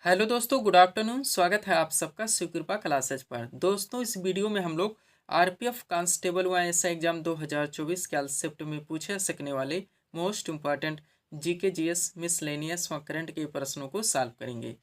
Hello दोस्तों, good afternoon. स्वागत है आप सबका शिवकृपा क्लासेज पर। दोस्तों, इस वीडियो में हम लोग आरपीएफ कांस्टेबल व एसआई एग्जाम 2024 के शिफ्ट में पूछे सकने वाले most important GK GS miscellaneous व करंट के प्रश्नों को सॉल्व करेंगे।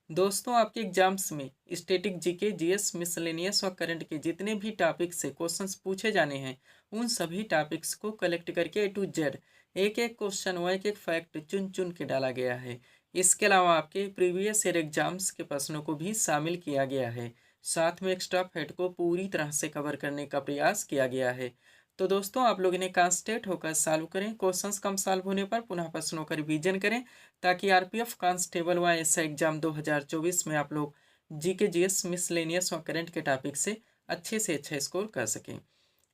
दोस्तों, आपके एग्जाम्स में स्टैटिक जीके जीएस मिसलेनियस व करंट के जितने भी टॉपिक से क्वेश्चंस पूछे जाने हैं, उन सभी टॉपिक्स को कलेक्ट करके ए टू जेड एक एक क्वेश्चन व एक एक फैक्ट चुन चुन के डाला गया है। इसके अलावा आपके प्रीवियस ईयर एग्जाम्स के प्रश्नों को भी शामिल किया गया है। साथ में एक्स्ट्रा फैक्ट को पूरी तरह से कवर करने का प्रयास किया गया है। तो दोस्तों, आप लोग इन्हें कॉन्सेंट्रेट होकर सॉल्व करें। क्वेश्चंस कम सॉल्व होने पर पुनः प्रश्नों का रिवीजन करें, ताकि आरपीएफ कांस्टेबल व एसआई एग्जाम 2024 में आप लोग जीके जीएस मिसलेनियस व करंट के टॉपिक से अच्छा स्कोर कर सकें।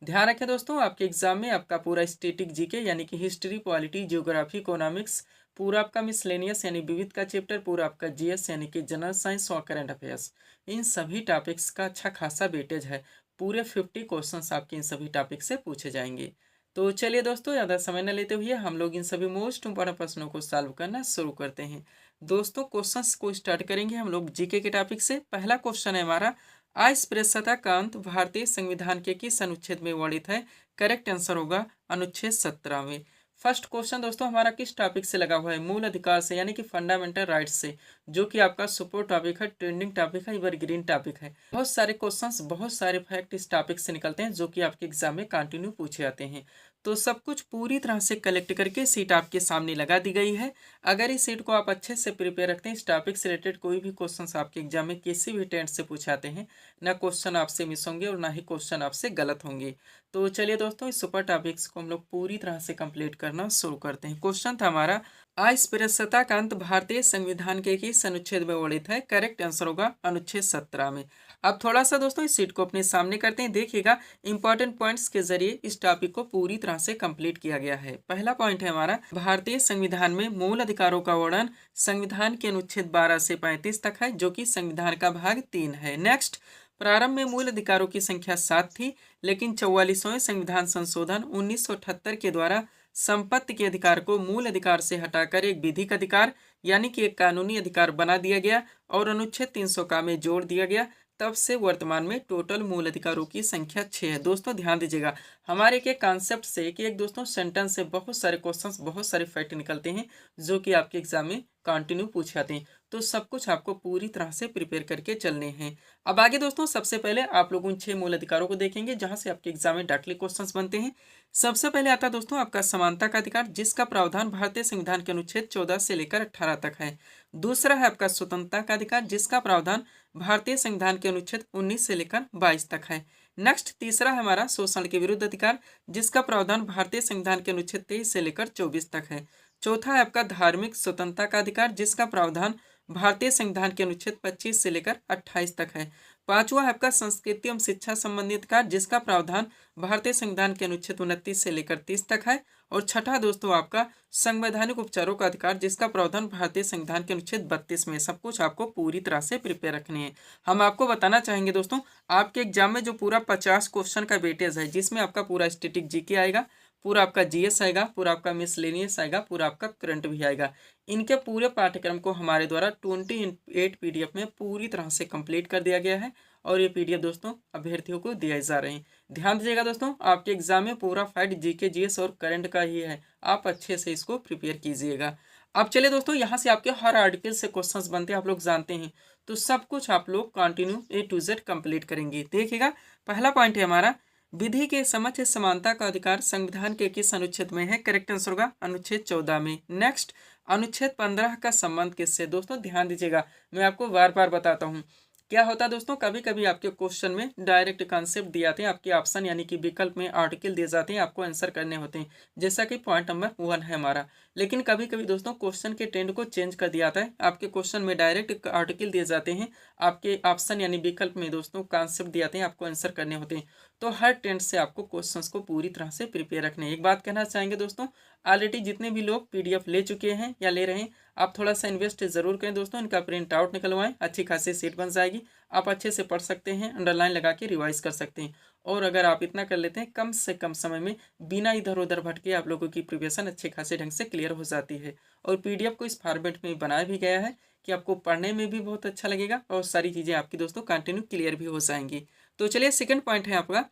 ध्यान रखें दोस्तों, आपके एग्जाम में आपका पूरा स्टैटिक जीके यानी कि हिस्ट्री, पॉलिटी, जियोग्राफी, इकोनॉमिक्स, पूरा आपका मिसलेनियस यानी विविध का चैप्टर, पूरा आपका जीएस यानी कि जनरल साइंस और करंट अफेयर्स, इन सभी टॉपिक्स का अच्छा खासा वेटेज है। पूरे 50 क्वेश्चंस आपके इन सभी टॉपिक से पूछे जाएंगे। तो चलिए दोस्तों, ज़्यादा समय न लेते हुए हम लोग इन सभी मोस्ट इंपॉर्टेंट प्रश्नों को सॉल्व करना शुरू करते हैं। दोस्तों, क्वेश्चंस को स्टार्ट करेंगे हम लोग जीके के टॉपिक से। पहला क्वेश्चन है हमारा, अस्पृश्यता का अंत भारतीय संविधान के किस अनुच्छेद में वर्णित है? करेक्ट आंसर होगा अनुच्छेद 17 में। फर्स्ट क्वेश्चन दोस्तों हमारा किस टॉपिक से लगा हुआ है? मूल अधिकार से यानी कि फंडामेंटल राइट्स से, जो कि आपका सुपर टॉपिक है, ट्रेंडिंग टॉपिक है, एवरग्रीन टॉपिक है। बहुत सारे क्वेश्चंस, बहुत सारे फैक्ट इस टॉपिक से निकलते हैं, जो कि आपके एग्जाम में कंटिन्यू पूछे जाते हैं। तो सब कुछ पूरी तरह से कलेक्ट करके सीट आपके सामने लगा दी गई है। अगर इस सीट को आप अच्छे से प्रिपेयर रखते हैं, इस टॉपिक से रिलेटेड कोई भी क्वेश्चन आपके एग्जाम में किसी भी टेंट से पूछाते हैं, ना क्वेश्चन आपसे मिस होंगे और ना ही क्वेश्चन आपसे गलत होंगे। तो चलिए दोस्तों, इस सुपर टॉपिक्स को हम लोग पूरी तरह से कंप्लीट करना शुरू करते हैं। क्वेश्चन था हमारा, अस्पृश्यता का अंत भारतीय संविधान के किस अनुच्छेद में वर्णित है? करेक्ट आंसर होगा अनुच्छेद 17 में। अब थोड़ा सा दोस्तों इस सीट को अपने सामने करते हैं। देखिएगा, इंपॉर्टेंट पॉइंट्स के जरिए इस टॉपिक को पूरी तरह से कंप्लीट किया गया है। पहला पॉइंट है हमारा, भारतीय संविधान में मूल अधिकारों का वर्णन संविधान के अनुच्छेद 12 से 35 तक है, जो कि संविधान का भाग 3 है। नेक्स्ट, प्रारंभ में मूल अधिकारों की संख्या 7 थी, लेकिन 44वें संविधान संशोधन 1978 के द्वारा संपत्ति के अधिकार को मूल अधिकार से हटाकर एक विधिक अधिकार यानी कि एक कानूनी अधिकार बना दिया गया और अनुच्छेद 300 का में जोड़ दिया गया। तब से वर्तमान में टोटल मूल अधिकारों की संख्या 6 है। दोस्तों ध्यान दीजिएगा, हमारे एक कॉन्सेप्ट से एक दोस्तों सेंटेंस से बहुत सारे क्वेश्चंस, बहुत सारे फैक्ट निकलते हैं, जो कि आपके एग्जाम में कंटिन्यू पूछे जाते हैं। तो सब कुछ आपको पूरी तरह से प्रिपेयर करके चलने हैं। अब आगे दोस्तों, सबसे पहले आप लोग उन 6 मूल अधिकारों को देखेंगे, जहां से आपके एग्जाम में डायरेक्टली क्वेश्चंस बनते हैं। सबसे पहले आता है दोस्तों आपका समानता का अधिकार, जिसका प्रावधान भारतीय संविधान के अनुच्छेद 14 से लेकर 18 तक है। दूसरा है आपका स्वतंत्रता का अधिकार, जिसका प्रावधान भारतीय संविधान के अनुच्छेद 19 से लेकर 22 तक है। नेक्स्ट, तीसरा है हमारा शोषण के विरुद्ध अधिकार, जिसका प्रावधान भारतीय संविधान के अनुच्छेद 23 से लेकर 24 तक है। चौथा है आपका धार्मिक स्वतंत्रता का अधिकार, जिसका प्रावधान भारतीय संविधान के अनुच्छेद 25 से लेकर 28 तक है। पांचवा है आपका संस्कृति एवं शिक्षा संबंधी अधिकार, जिसका प्रावधान भारतीय संविधान के अनुच्छेद 29 से लेकर 30 तक है। और छठा दोस्तों आपका संवैधानिक उपचारों का अधिकार, जिसका प्रावधान भारतीय संविधान के अनुच्छेद 32 में। सब कुछ आपको पूरी तरह से प्रिपेयर रखने हैं। हम आपको बताना चाहेंगे दोस्तों, आपके एग्जाम में जो पूरा 50 क्वेश्चन का वेटेज है, जिसमें आपका पूरा स्टैटिक जीके आएगा, पूरा आपका जीएस आएगा, पूरा आपका मिसलेनियस आएगा, पूरा आपका करंट भी आएगा। इनके पूरे पाठ्यक्रम को हमारे द्वारा 28 पीडीएफ में पूरी तरह से कंप्लीट कर दिया गया है, और ये पीडीएफ दोस्तों अभ्यर्थियों को दिए जा रहे हैं। ध्यान दीजिएगा दोस्तों, आपके एग्जाम में पूरा फाइट जीके जीएस और करंट का ही है। आप अच्छे से इसको प्रिपेयर कीजिएगा। अब चलिए दोस्तों, यहाँ से आपके हर आर्टिकल से क्वेश्चंस बनते हैं, आप लोग जानते हैं। तो सब कुछ आप लोग continue A to Z complete करेंगे। देखिएगा, पहला पॉइंट है हमारा, विधि के समक्ष समानता का अधिकार संविधान के किस अनुच्छेद में है? करेक्ट आंसर होगा अनुच्छेद 14 में। नेक्स्ट, अनुच्छेद 15 का संबंध किससे? दोस्तों ध्यान दीजिएगा, मैं आपको बार बार बताता हूँ। क्या होता है दोस्तों, कभी कभी आपके क्वेश्चन में डायरेक्ट कॉन्सेप्ट दिए जाते हैं, आपके ऑप्शन यानी कि विकल्प में आर्टिकल दिए जाते हैं, आपको आंसर करने होते हैं, जैसा कि पॉइंट नंबर 1 है हमारा। लेकिन कभी कभी दोस्तों क्वेश्चन के ट्रेंड को चेंज कर दिया जाता है, आपके क्वेश्चन में डायरेक्ट आर्टिकल दिए जाते हैं, आपके ऑप्शन यानी विकल्प में दोस्तों कॉन्सेप्ट दिए जाते हैं, आपको आंसर करने होते हैं। तो हर ट्रेंड से आपको क्वेश्चंस को पूरी तरह से प्रिपेयर रखने हैं। एक बात कहना चाहेंगे दोस्तों, ऑलरेडी जितने भी लोग पीडीएफ ले चुके हैं या ले रहे हैं, आप थोड़ा सा इन्वेस्ट जरूर करें दोस्तों, इनका प्रिंट आउट निकलवाएं, अच्छी खासी सीट बन जाएगी। आप अच्छे से पढ़ सकते हैं, अंडरलाइन लगा के रिवाइज कर सकते हैं। और अगर आप इतना कर लेते हैं, कम से कम समय में बिना इधर उधर भटके आप लोगों की प्रिपरेशन अच्छे खासे ढंग से क्लियर हो जाती है। और पीडीएफ को इस फॉर्मेट में बनाया भी गया है कि आपको पढ़ने में भी बहुत अच्छा लगेगा और सारी चीज़ें आपकी दोस्तों कंटिन्यू क्लियर भी हो जाएंगी। तो चलिए सेकंड पॉइंट है आपका,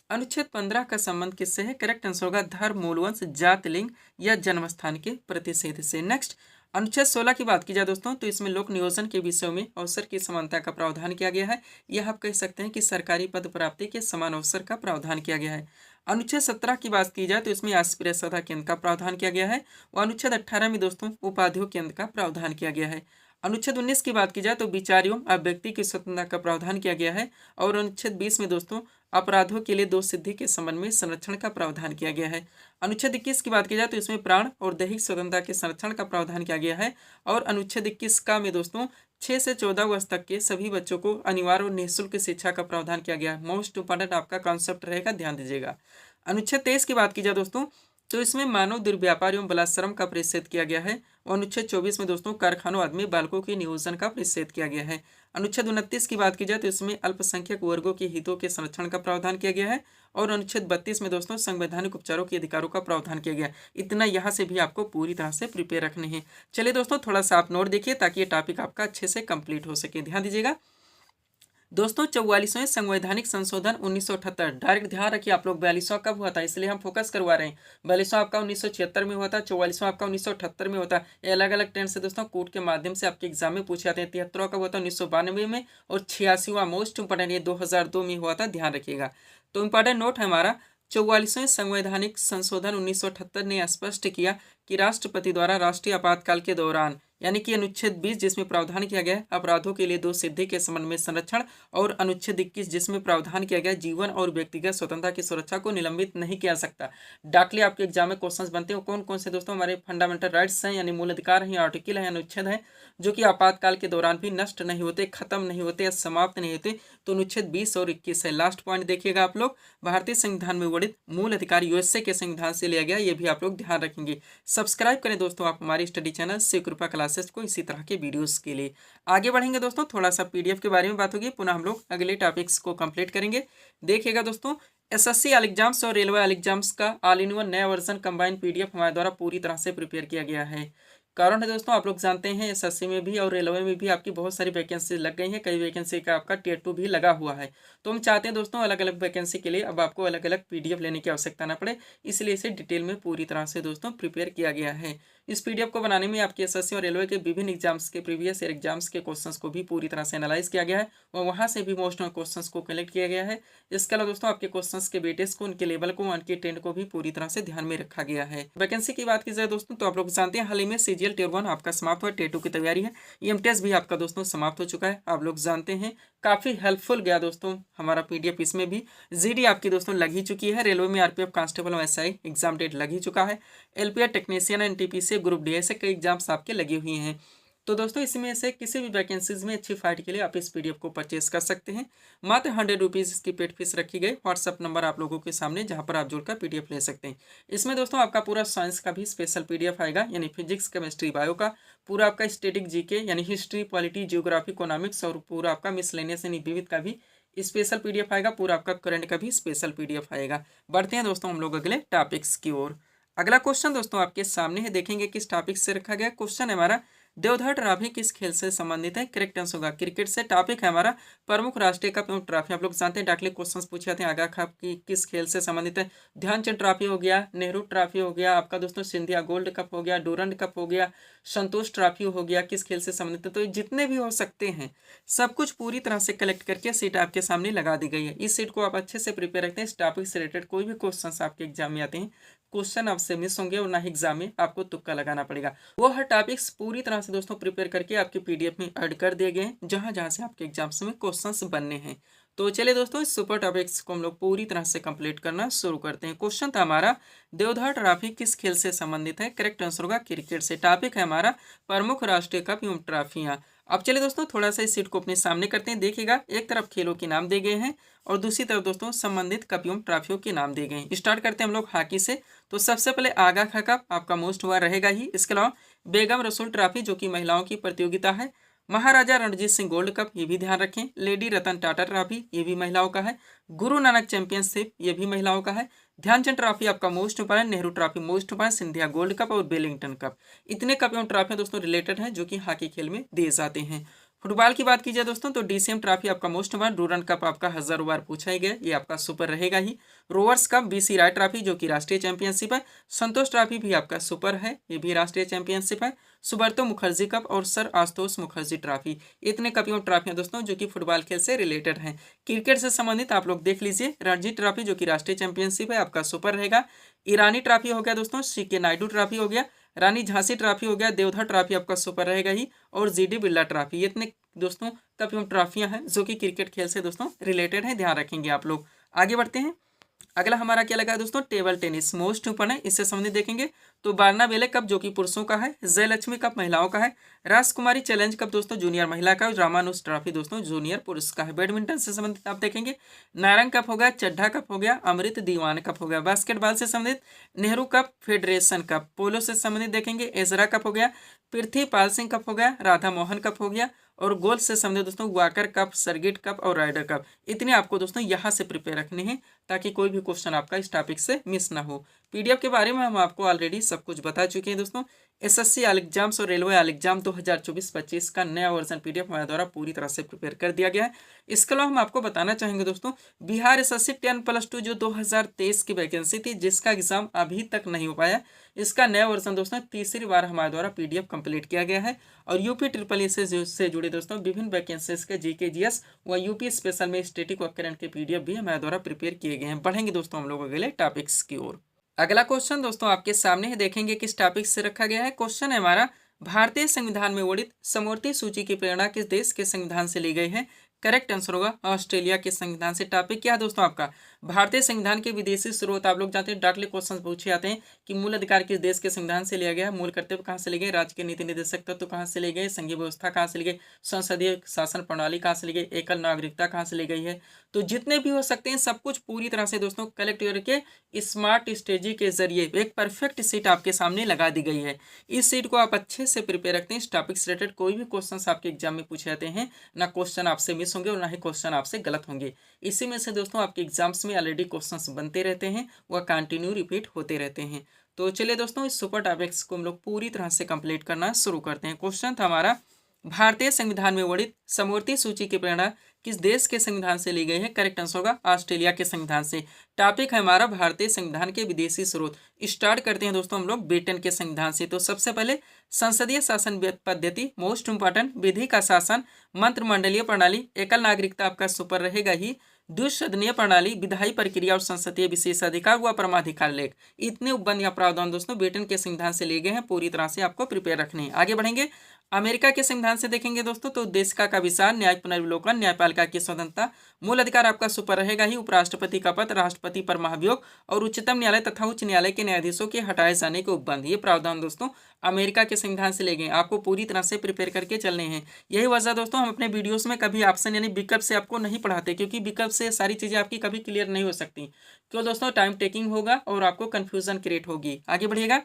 अनुच्छेद 15 का संबंध किससे है? करेक्ट आंसर होगा धर्म, मूलवंश, जाति, लिंग या जन्म स्थान के प्रतिषेध से। नेक्स्ट, अनुच्छेद 16 की बात की जाए दोस्तों तो इसमें लोक नियोजन के विषयों में अवसर की समानता का प्रावधान किया गया है। यह आप कह सकते हैं कि सरकारी पद प्राप्ति के समान अवसर का प्रावधान किया गया है। अनुच्छेद 17 की बात की जाए तो इसमें अस्पृश्यता केंद्र का प्रावधान किया गया है और अनुच्छेद 18 में दोस्तों उपाधियों केंद्र का प्रावधान किया गया है। अनुच्छेद 19 की बात की जाए तो विचारों और व्यक्ति की स्वतंत्रता का प्रावधान किया गया है और अनुच्छेद 20 में दोस्तों अपराधों के लिए दोष सिद्धि के संबंध में संरक्षण का प्रावधान किया गया है। अनुच्छेद 21 की बात की जाए तो इसमें प्राण और दैहिक स्वतंत्रता के संरक्षण का प्रावधान किया गया है और अनुच्छेद 21 का में दोस्तों 6 से 14 वर्ष तक के सभी बच्चों को अनिवार्य और निःशुल्क शिक्षा का प्रावधान किया गया है। मोस्ट इंपॉर्टेंट आपका कॉन्सेप्ट रहेगा, ध्यान दीजिएगा। अनुच्छेद 23 की बात की जाए दोस्तों तो इसमें मानव दुर्व्यापार एवं बलात्श्रम का प्रतिषेध किया गया है और अनुच्छेद 24 में दोस्तों कारखानों आदि में बालकों के नियोजन का प्रतिषेध किया गया है। अनुच्छेद 29 की बात की जाए तो इसमें अल्पसंख्यक वर्गों के हितों के संरक्षण का प्रावधान किया गया है और अनुच्छेद 32 में दोस्तों संवैधानिक उपचारों के अधिकारों का प्रावधान किया गया है। इतना यहाँ से भी आपको पूरी तरह से प्रिपेयर रखने हैं। चलिए दोस्तों थोड़ा सा आप नोट देखिए ताकि ये टॉपिक आपका अच्छे से कंप्लीट हो सके, ध्यान दीजिएगा। दोस्तों 44वें संवैधानिक संशोधन 1978, डायरेक्ट ध्यान रखिए आप लोग 42वां कब हुआ था इसलिए हम फोकस करवा रहे हैं। 42वां आपका 1976 में हुआ था, 44वां आपका 1978 में होता है। ये अलग अलग ट्रेंड से दोस्तों कोड के माध्यम से आपके एग्जाम में पूछे जाते हैं। 73वां कब हुआ था? 1992 में और 86वां मोस्ट इंपॉर्टेंट ये 2002 में हुआ था, ध्यान रखिएगा। तो इंपॉर्टेंट नोट है हमारा 44वें संवैधानिक संशोधन 1978 ने स्पष्ट किया कि राष्ट्रपति द्वारा राष्ट्रीय आपातकाल के दौरान यानी कि अनुच्छेद 20 जिसमें प्रावधान किया गया अपराधों के लिए दोष सिद्धि के संबंध में संरक्षण और अनुच्छेद 21 जिसमें प्रावधान किया गया जीवन और व्यक्तिगत स्वतंत्रता की सुरक्षा को निलंबित नहीं किया सकता। डाकली आपके एग्जाम में क्वेश्चंस बनते हैं कौन कौन से दोस्तों हमारे फंडामेंटल राइट्स हैं यानी मूल अधिकार हैं, आर्टिकल है, अनुच्छेद है जो कि आपातकाल के दौरान भी नष्ट नहीं होते, खत्म नहीं होते या समाप्त नहीं होते। तो अनुच्छेद 20 और 21 है। लास्ट पॉइंट देखिएगा आप लोग, भारतीय संविधान में वर्णित मूल अधिकार यूएसए के संविधान से लिया गया, ये भी आप लोग ध्यान रखेंगे। सब्सक्राइब करें दोस्तों आप हमारी स्टडी चैनल शिव कृपा क्लासेस को इसी तरह के वीडियोस के लिए। आगे बढ़ेंगे दोस्तों, थोड़ा सा पीडीएफ के बारे में बात होगी, पुनः हम लोग अगले टॉपिक्स को कंप्लीट करेंगे। देखिएगा दोस्तों एसएससी ऑल एग्जाम्स और रेलवे ऑल एग्जाम्स का ऑल इन वन नया वर्जन कंबाइंड पीडीएफ हमारे द्वारा पूरी तरह से प्रिपेयर किया गया है। कारण है दोस्तों आप लोग जानते हैं एसएससी में भी और रेलवे में भी आपकी बहुत सारी वैकेंसी लग गई हैं, कई वैकेंसी का आपका टियर 2 भी लगा हुआ है। तो हम चाहते हैं दोस्तों अलग अलग वैकेंसी के लिए अब आपको अलग अलग पीडीएफ लेने की आवश्यकता ना पड़े, इसलिए इसे डिटेल में पूरी तरह से दोस्तों प्रिपेयर किया गया है। इस पीडीएफ को बनाने में आपके एसएससी और रेलवे के विभिन्न एग्जाम्स के प्रीवियस ईयर एग्जाम्स के क्वेश्चंस को भी पूरी तरह से एनालाइज किया गया है और वहां से भी मोस्ट क्वेश्चंस को कलेक्ट किया गया है। इसके अलावा दोस्तों आपके क्वेश्चंस के वेटेज को, उनके लेवल को, उनके ट्रेंड को भी पूरी तरह से ध्यान में रखा गया है। वैकेंसी की बात की जाए दोस्तों तो आप लोग जानते हैं हाल ही में सीजीएल टियर 1 आपका समाप्त हुआ, टियर 2 की तैयारी है, ईएमटीएस भी आपका दोस्तों समाप्त हो चुका है। आप लोग जानते हैं काफी हेल्पफुल गया दोस्तों हमारा पीडीएफ, इसमें भी जीडी आपकी दोस्तों लग ही चुकी है, रेलवे में आरपीएफ कांस्टेबल और एसआई एग्जाम डेट लग ही चुका है, LPR technician NTPC group D ऐसे कई एग्जाम्स आपके लगी हुई हैं। तो दोस्तों इसमें से किसी भी वैकेंसीज में अच्छी फाइट के लिए आप इस पीडीएफ को परचेस कर सकते हैं। मात्र 100 रुपीज़ इसकी पेड फीस रखी गई। व्हाट्सअप नंबर आप लोगों के सामने जहां पर आप जुड़कर पीडीएफ ले सकते हैं। इसमें दोस्तों आपका पूरा साइंस का भी स्पेशल पीडीएफ आएगा यानी फिजिक्स, केमिस्ट्री, बायो का, पूरा आपका स्टैटिक जीके यानी हिस्ट्री, पॉलिटी, जियोग्राफी, इकोनॉमिक्स और पूरा आपका मिसलेनियस यानी विविध का भी स्पेशल पीडीएफ आएगा, पूरा आपका करंट का भी स्पेशल पीडीएफ आएगा। बढ़ते हैं दोस्तों हम लोग अगले टॉपिक्स की ओर। अगला क्वेश्चन दोस्तों आपके सामने है, देखेंगे किस टॉपिक से रखा गया। क्वेश्चन है हमारा देवधर ट्रॉफी किस खेल से संबंधित है? करेक्ट आंसर होगा क्रिकेट से। टॉपिक है हमारा प्रमुख राष्ट्रीय कप एवं ट्रॉफी। आप लोग जानते हैं डायरेक्टली क्वेश्चंस पूछे जाते हैं आगा कप की किस खेल से संबंधित है। ध्यानचंद ट्रॉफी हो गया, नेहरू ट्रॉफी हो गया, आपका दोस्तों सिंधिया गोल्ड कप हो गया, डूरंड कप हो गया, संतोष ट्रॉफी हो गया, किस खेल से संबंधित है। तो जितने भी हो सकते हैं सब कुछ पूरी तरह से कलेक्ट करके सीट आपके सामने लगा दी गई है। इस सीट को आप अच्छे से प्रिपेयर रखते हैं। इस टॉपिक से रिलेटेड कोई भी क्वेश्चन आपके एग्जाम में आते हैं, क्वेश्चन आपसे मिस होंगे और ना ही एग्जाम में आपको तुक्का लगाना पड़ेगा। वो हर टॉपिक्स पूरी तरह से दोस्तों प्रिपेयर करके आपके पीडीएफ में ऐड कर दिए गए हैं जहां जहां से आपके एग्जाम्स में क्वेश्चंस बनने हैं। तो चलिए दोस्तों इस सुपर टॉपिक्स को हम लोग पूरी तरह से कंप्लीट करना शुरू करते हैं। क्वेश्चन था हमारा देवधर ट्रॉफी किस खेल से संबंधित है? करेक्ट आंसर होगा क्रिकेट से। टॉपिक है हमारा प्रमुख राष्ट्रीय कप एवं ट्रॉफियां। अब चलिए दोस्तों थोड़ा सा इस सीट को अपने सामने करते हैं। देखिएगा एक तरफ खेलों के नाम दिए गए हैं और दूसरी तरफ दोस्तों संबंधित कप एवं ट्रॉफियों के नाम दिए गए हैं। स्टार्ट करते हैं हम लोग हॉकी से। तो सबसे पहले आगा खा कप आपका मोस्ट हुआ रहेगा ही। इसके अलावा बेगम रसूल ट्रॉफी जो कि महिलाओं की प्रतियोगिता है, महाराजा रणजीत सिंह गोल्ड कप, ये भी ध्यान रखें। लेडी रतन टाटा ट्रॉफी, ये भी महिलाओं का है। गुरु नानक चैंपियनशिप, ये भी महिलाओं का है। ध्यानचंद ट्रॉफी आपका most important, Nehru trophy most important, Scindia gold cup और बेलिंगटन कप, इतने कप एवं ट्रॉफियां दोस्तों रिलेटेड हैं जो कि हॉकी खेल में दिए जाते हैं। फुटबॉल की बात की जाए दोस्तों तो डीसीएम ट्रॉफी आपका मोस्ट इंपोर्टेंट, डूरन कप आपका 1000 बार पूछा ही गया, ये आपका सुपर रहेगा ही। रोवर्स कप, बीसी राय ट्रॉफी जो कि राष्ट्रीय चैंपियनशिप है। संतोष ट्रॉफी भी आपका सुपर है, ये भी राष्ट्रीय चैंपियनशिप है। सुब्रतो मुखर्जी कप और सर आशुतोष मुखर्जी ट्रॉफी, इतने कप एवं ट्रॉफियां दोस्तों जो कि फुटबॉल खेल से रिलेटेड हैं। क्रिकेट से संबंधित आप लोग देख लीजिए, रणजी ट्रॉफी जो कि राष्ट्रीय चैंपियनशिप है आपका सुपर रहेगा। ईरानी ट्रॉफी हो गया दोस्तों, सीके नायडू ट्रॉफी हो गया, रानी झांसी ट्रॉफी हो गया, देवधर ट्रॉफी आपका सुपर रहेगा ही, और जीडी बिरला ट्रॉफी, ये इतने दोस्तों कप एवं ट्रॉफियां हैं जो कि क्रिकेट खेल से दोस्तों रिलेटेड है, ध्यान रखेंगे आप लोग। आगे बढ़ते हैं। अगला हमारा क्या लगा है दोस्तों, टेबल टेनिस मोस्ट ऊपर है, इससे संबंधित देखेंगे तो बारनाबेले कप जो कि पुरुषों का है, जयलक्ष्मी कप महिलाओं का है, राजकुमारी चैलेंज कप दोस्तों जूनियर महिला का, रामानुज ट्रॉफी दोस्तों जूनियर पुरुष का है। बैडमिंटन से संबंधित आप देखेंगे नारंग कप हो गया, चड्ढा कप हो गया, अमृत दीवान कप हो गया। बास्केटबॉल से संबंधित नेहरू कप, फेडरेशन कप। पोलो से संबंधित देखेंगे एजरा कप हो गया, पृथ्वीपाल सिंह कप हो गया, राधा मोहन कप हो गया, और गोल्फ से संबंधित दोस्तों वाकर कप, सर्गिट कप और राइडर कप, इतने आपको दोस्तों यहाँ से प्रिपेयर रखने हैं ताकि कोई भी क्वेश्चन आपका इस टॉपिक से मिस ना हो। पीडीएफ के बारे में हम आपको ऑलरेडी सब कुछ बता चुके हैं दोस्तों। एसएससी ऑल एग्जाम्स और रेलवे ऑल एग्जाम 2024-25 का नया वर्जन पीडीएफ हमारे द्वारा पूरी तरह से प्रिपेयर कर दिया गया है। इसके अलावा हम आपको बताना चाहेंगे दोस्तों, बिहार एसएससी 10+2 जो 2023 की वैकेंसी थी जिसका एग्जाम अभी तक नहीं हो पाया, इसका नया वर्जन दोस्तों तीसरी बार हमारे द्वारा पीडीएफ कंप्लीट किया गया है। और यूपी ट्रिपल ई से जुड़े दोस्तों विभिन्न वैकेंसीज के जीके जीएस व यूपी स्पेशल में स्टैटिक व करंट के पीडीएफ भी हमारे द्वारा प्रिपेयर किए गए हैं। बढ़ेंगे दोस्तों हम लोग अगले टॉपिक्स की ओर। अगला क्वेश्चन दोस्तों आपके सामने है, देखेंगे किस टॉपिक से रखा गया है। क्वेश्चन है हमारा, भारतीय संविधान में वर्णित समवर्ती सूची की प्रेरणा किस देश के संविधान से ली गई है। करेक्ट आंसर होगा ऑस्ट्रेलिया के संविधान से। टॉपिक क्या है दोस्तों आपका, भारतीय संविधान के विदेशी स्रोत। आप लोग जानते हैं डायरेक्टली क्वेश्चन पूछे जाते हैं कि मूल अधिकार किस देश के संविधान से लिया गया, मूल कर्तव्य कहाँ से लिए गए, राज्य के नीति निर्देशक तत्व कहाँ से लिए गए, संघीय व्यवस्था कहाँ से ली गई, संसदीय शासन प्रणाली कहाँ से ली गई, एकल नागरिकता कहाँ से ली गई है। तो जितने भी हो सकते हैं सब कुछ पूरी तरह से दोस्तों कलेक्ट करके स्मार्ट स्ट्रेटजी के जरिए एक परफेक्ट सीट आपके सामने लगा दी गई है। इस सीट को आप अच्छे से प्रिपेयर रखते हैं। इस टॉपिक से रिलेटेड कोई भी क्वेश्चन आपके एग्जाम में पूछे जाते हैं, ना क्वेश्चन आपसे मिस होंगे और ना ही क्वेश्चन आपसे गलत होंगे। इसी में से दोस्तों आपके एग्जाम्स में ऑलरेडी क्वेश्चंस बनते रहते हैं, वह कंटिन्यू रिपीट होते रहते हैं। तो चलिए दोस्तों इस सुपर टॉपिक्स को हम लोग पूरी तरह से कंप्लीट करना शुरू करते हैं। क्वेश्चन था हमारा, भारतीय संविधान में वर्णित समवर्ती सूची की प्रेरणा किस देश के संविधान से ली गई है। करेक्ट आंसर होगा ऑस्ट्रेलिया के संविधान से। टॉपिक है हमारा भारतीय संविधान के विदेशी स्रोत। स्टार्ट करते हैं दोस्तों हम लोग ब्रिटेन के संविधान से। तो सबसे पहले संसदीय शासन पद्धति मोस्ट इंपॉर्टेंट, विधि का शासन, मंत्रिमंडलीय प्रणाली, एकल नागरिकता आपका सुपर रहेगा ही, द्विसदनीय प्रणाली, विधायी प्रक्रिया और संसदीय विशेषाधिकार व परमाधिकार लेख, इतने उपबंध या प्रावधान दोस्तों ब्रिटेन के संविधान से लिए गए हैं। पूरी तरह से आपको प्रिपेयर रखने हैं। आगे बढ़ेंगे, अमेरिका के संविधान से देखेंगे दोस्तों तो देशिका का विस्तार, न्याय पुनर्विलोकन, न्यायपालिका की स्वतंत्रता, मूल अधिकार आपका सुपर रहेगा ही, उपराष्ट्रपति का पद, राष्ट्रपति पर महाभियोग और उच्चतम न्यायालय तथा उच्च न्यायालय के न्यायाधीशों के हटाए जाने के उपबंध, ये प्रावधान दोस्तों अमेरिका के संविधान से ले गए। आपको पूरी तरह से प्रिपेयर करके चलने हैं। यही वजह दोस्तों हम अपने वीडियोस में कभी ऑप्शन यानी विकल्प से आपको नहीं पढ़ाते, क्योंकि विकल्प से सारी चीजें आपकी कभी क्लियर नहीं हो सकती। क्यों दोस्तों, टाइम टेकिंग होगा और आपको कंफ्यूजन क्रिएट होगी। आगे बढ़िएगा,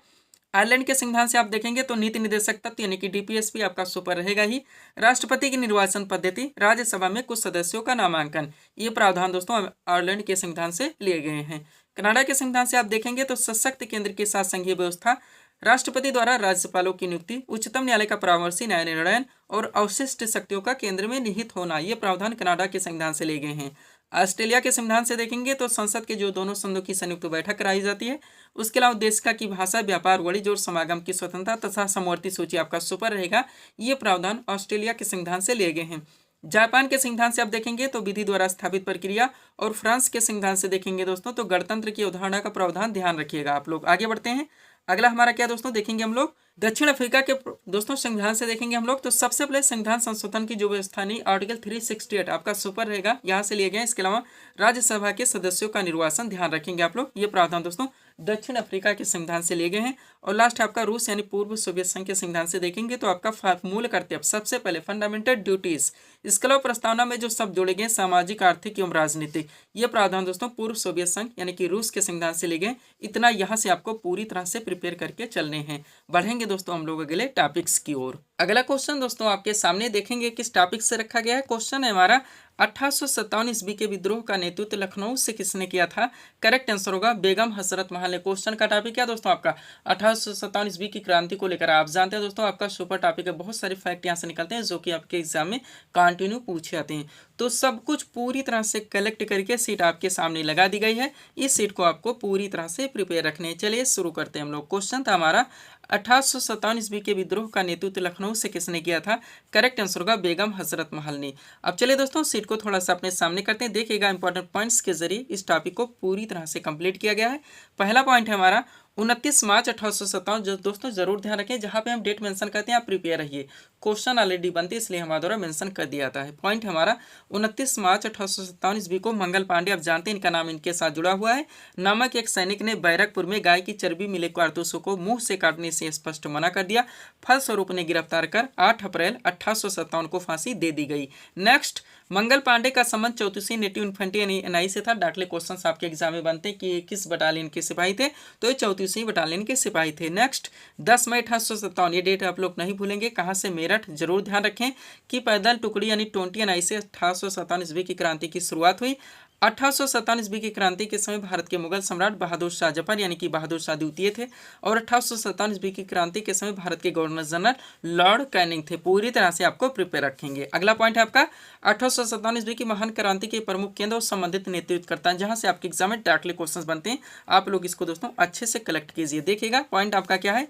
आयरलैंड के संविधान से आप देखेंगे तो नीति निर्देशक तत्व यानी कि डीपीएसपी आपका सुपर रहेगा ही, राष्ट्रपति की निर्वाचन पद्धति, राज्यसभा में कुछ सदस्यों का नामांकन, ये प्रावधान दोस्तों आयरलैंड के संविधान से लिए गए हैं। कनाडा के संविधान से आप देखेंगे तो सशक्त केंद्र के साथ संघीय व्यवस्था, राष्ट्रपति द्वारा राज्यपालों की नियुक्ति, उच्चतम न्यायालय का परामर्शी न्याय निर्णय और अवशिष्ट शक्तियों का केंद्र में निहित होना, ये प्रावधान कनाडा के संविधान से लिए गए हैं। ऑस्ट्रेलिया के संविधान से देखेंगे तो संसद के जो दोनों संघों की संयुक्त बैठक कराई जाती है, उसके अलावा देशिका की भाषा, व्यापार, वाणिज्य और समागम की स्वतंत्रता तथा समवर्ती सूची आपका सुपर रहेगा, ये प्रावधान ऑस्ट्रेलिया के संविधान से लिए गए हैं। जापान के संविधान से आप देखेंगे तो विधि द्वारा स्थापित प्रक्रिया, और फ्रांस के संविधान से देखेंगे दोस्तों तो गणतंत्र की अवधारणा का प्रावधान, ध्यान रखिएगा आप लोग। आगे बढ़ते हैं, अगला हमारा क्या दोस्तों देखेंगे हम लोग, दक्षिण अफ्रीका के दोस्तों संविधान से देखेंगे हम लोग तो सबसे पहले संविधान संशोधन की जो व्यवस्था नहीं, आर्टिकल 368 आपका सुपर रहेगा, यहाँ से लिए गए। इसके अलावा राज्यसभा के सदस्यों का निर्वाचन, ध्यान रखेंगे आप लोग, ये प्रावधान दोस्तों दक्षिण अफ्रीका के संविधान से लिए गए हैं। और लास्ट आपका रूस यानी पूर्व सोवियत संघ के संविधान से देखेंगे तो आपका मूल कर्तव्य सबसे पहले फंडामेंटल ड्यूटीज, इसके अलावा प्रस्तावना में जो शब्द जोड़े गए सामाजिक, आर्थिक एवं राजनीतिक, ये प्रावधान दोस्तों पूर्व सोवियत संघ यानी कि रूस के संविधान से लिए गए। इतना यहाँ से आपको पूरी तरह से प्रिपेयर करके चलने हैं। बढ़ेंगे दोस्तों हम लोग अगले टॉपिक्स की ओर। अगला क्वेश्चन दोस्तों आपके सामने देखेंगे किस टॉपिक से रखा गया है। क्वेश्चन है हमारा 1857 ईस्वी के विद्रोह का नेतृत्व लखनऊ से किसने किया था। करेक्ट आंसर होगा बेगम हजरत महल ने। क्वेश्चन का टॉपिक क्या दोस्तों आपका 1857 ईस्वी की क्रांति को लेकर। आप जानते हैं दोस्तों आपका सुपर टॉपिक है, बहुत सारे फैक्ट यहाँ से निकलते हैं जो कि आपके एग्जाम में कंटिन्यू पूछे जाते हैं। तो सब कुछ पूरी तरह से कलेक्ट करके सीट आपके सामने लगा दी गई है। इस सीट को आपको पूरी तरह से प्रिपेयर रखने हैं। चलिए शुरू करते हैं हम लोग। क्वेश्चन था हमारा 1857 ईस्वी के विद्रोह का नेतृत्व लखनऊ से किसने किया था। करेक्ट आंसर होगा बेगम हजरत महल ने। अब चलिए दोस्तों सीट को थोड़ा सा अपने सामने करते हैं। देखिएगा इंपॉर्टेंट पॉइंट्स के जरिए इस टॉपिक को पूरी तरह से कंप्लीट किया गया है। पहला पॉइंट है हमारा 29 मार्च 1857। जो दोस्तों जरूर ध्यान रखें, जहां पे हम डेट मेंशन करते हैं आप प्रिपेयर रहिए। क्वेश्चन ऑलरेडी बनते इसलिए हमारे द्वारा मेंशन कर दिया जाता है। पॉइंट हमारा 29 मार्च 1857 ईस्वी को मंगल पांडे, आप जानते हैं इनका नाम इनके साथ जुड़ा हुआ है, नामक एक सैनिक ने बैरकपुर में गाय की चर्बी मिले कारतूसों को मुंह से काटने से स्पष्ट मना कर दिया। फलस्वरूप उन्हें गिरफ्तार कर 8 अप्रैल 1857 को फांसी दे दी गई। नेक्स्ट, मंगल पांडे का संबंध 34वीं नेटिव इन्फेंट्री यानी एनआई से था। डायरेक्टली क्वेश्चंस आपके एग्जाम में बनते हैं कि किस बटालियन के सिपाही थे, तो ये 34वीं बटालियन के सिपाही थे। नेक्स्ट, 10 मई 1857, ये डेट आप लोग नहीं भूलेंगे। कहाँ से, मेरठ। जरूर ध्यान रखें कि पैदल टुकड़ी यानी 20 एनआई से 1857 ईस्वी की क्रांति की शुरुआत हुई। 1857 ईस्वी की क्रांति के समय भारत के मुगल सम्राट बहादुर शाह जफर यानी कि बहादुर शाह द्वितीय थे। और 1857 ईस्वी की क्रांति के समय भारत के गवर्नर जनरल लॉर्ड कैनिंग थे। पूरी तरह से आपको प्रिपेयर रखेंगे। अगला पॉइंट है आपका 1857 ईस्वी की महान क्रांति के प्रमुख केंद्र और संबंधित नेतृत्व करता है, जहां से आपके एग्जाम में डायरेक्टली क्वेश्चन बनते हैं। आप लोग इसको दोस्तों अच्छे से कलेक्ट कीजिए। देखिएगा पॉइंट आपका क्या है,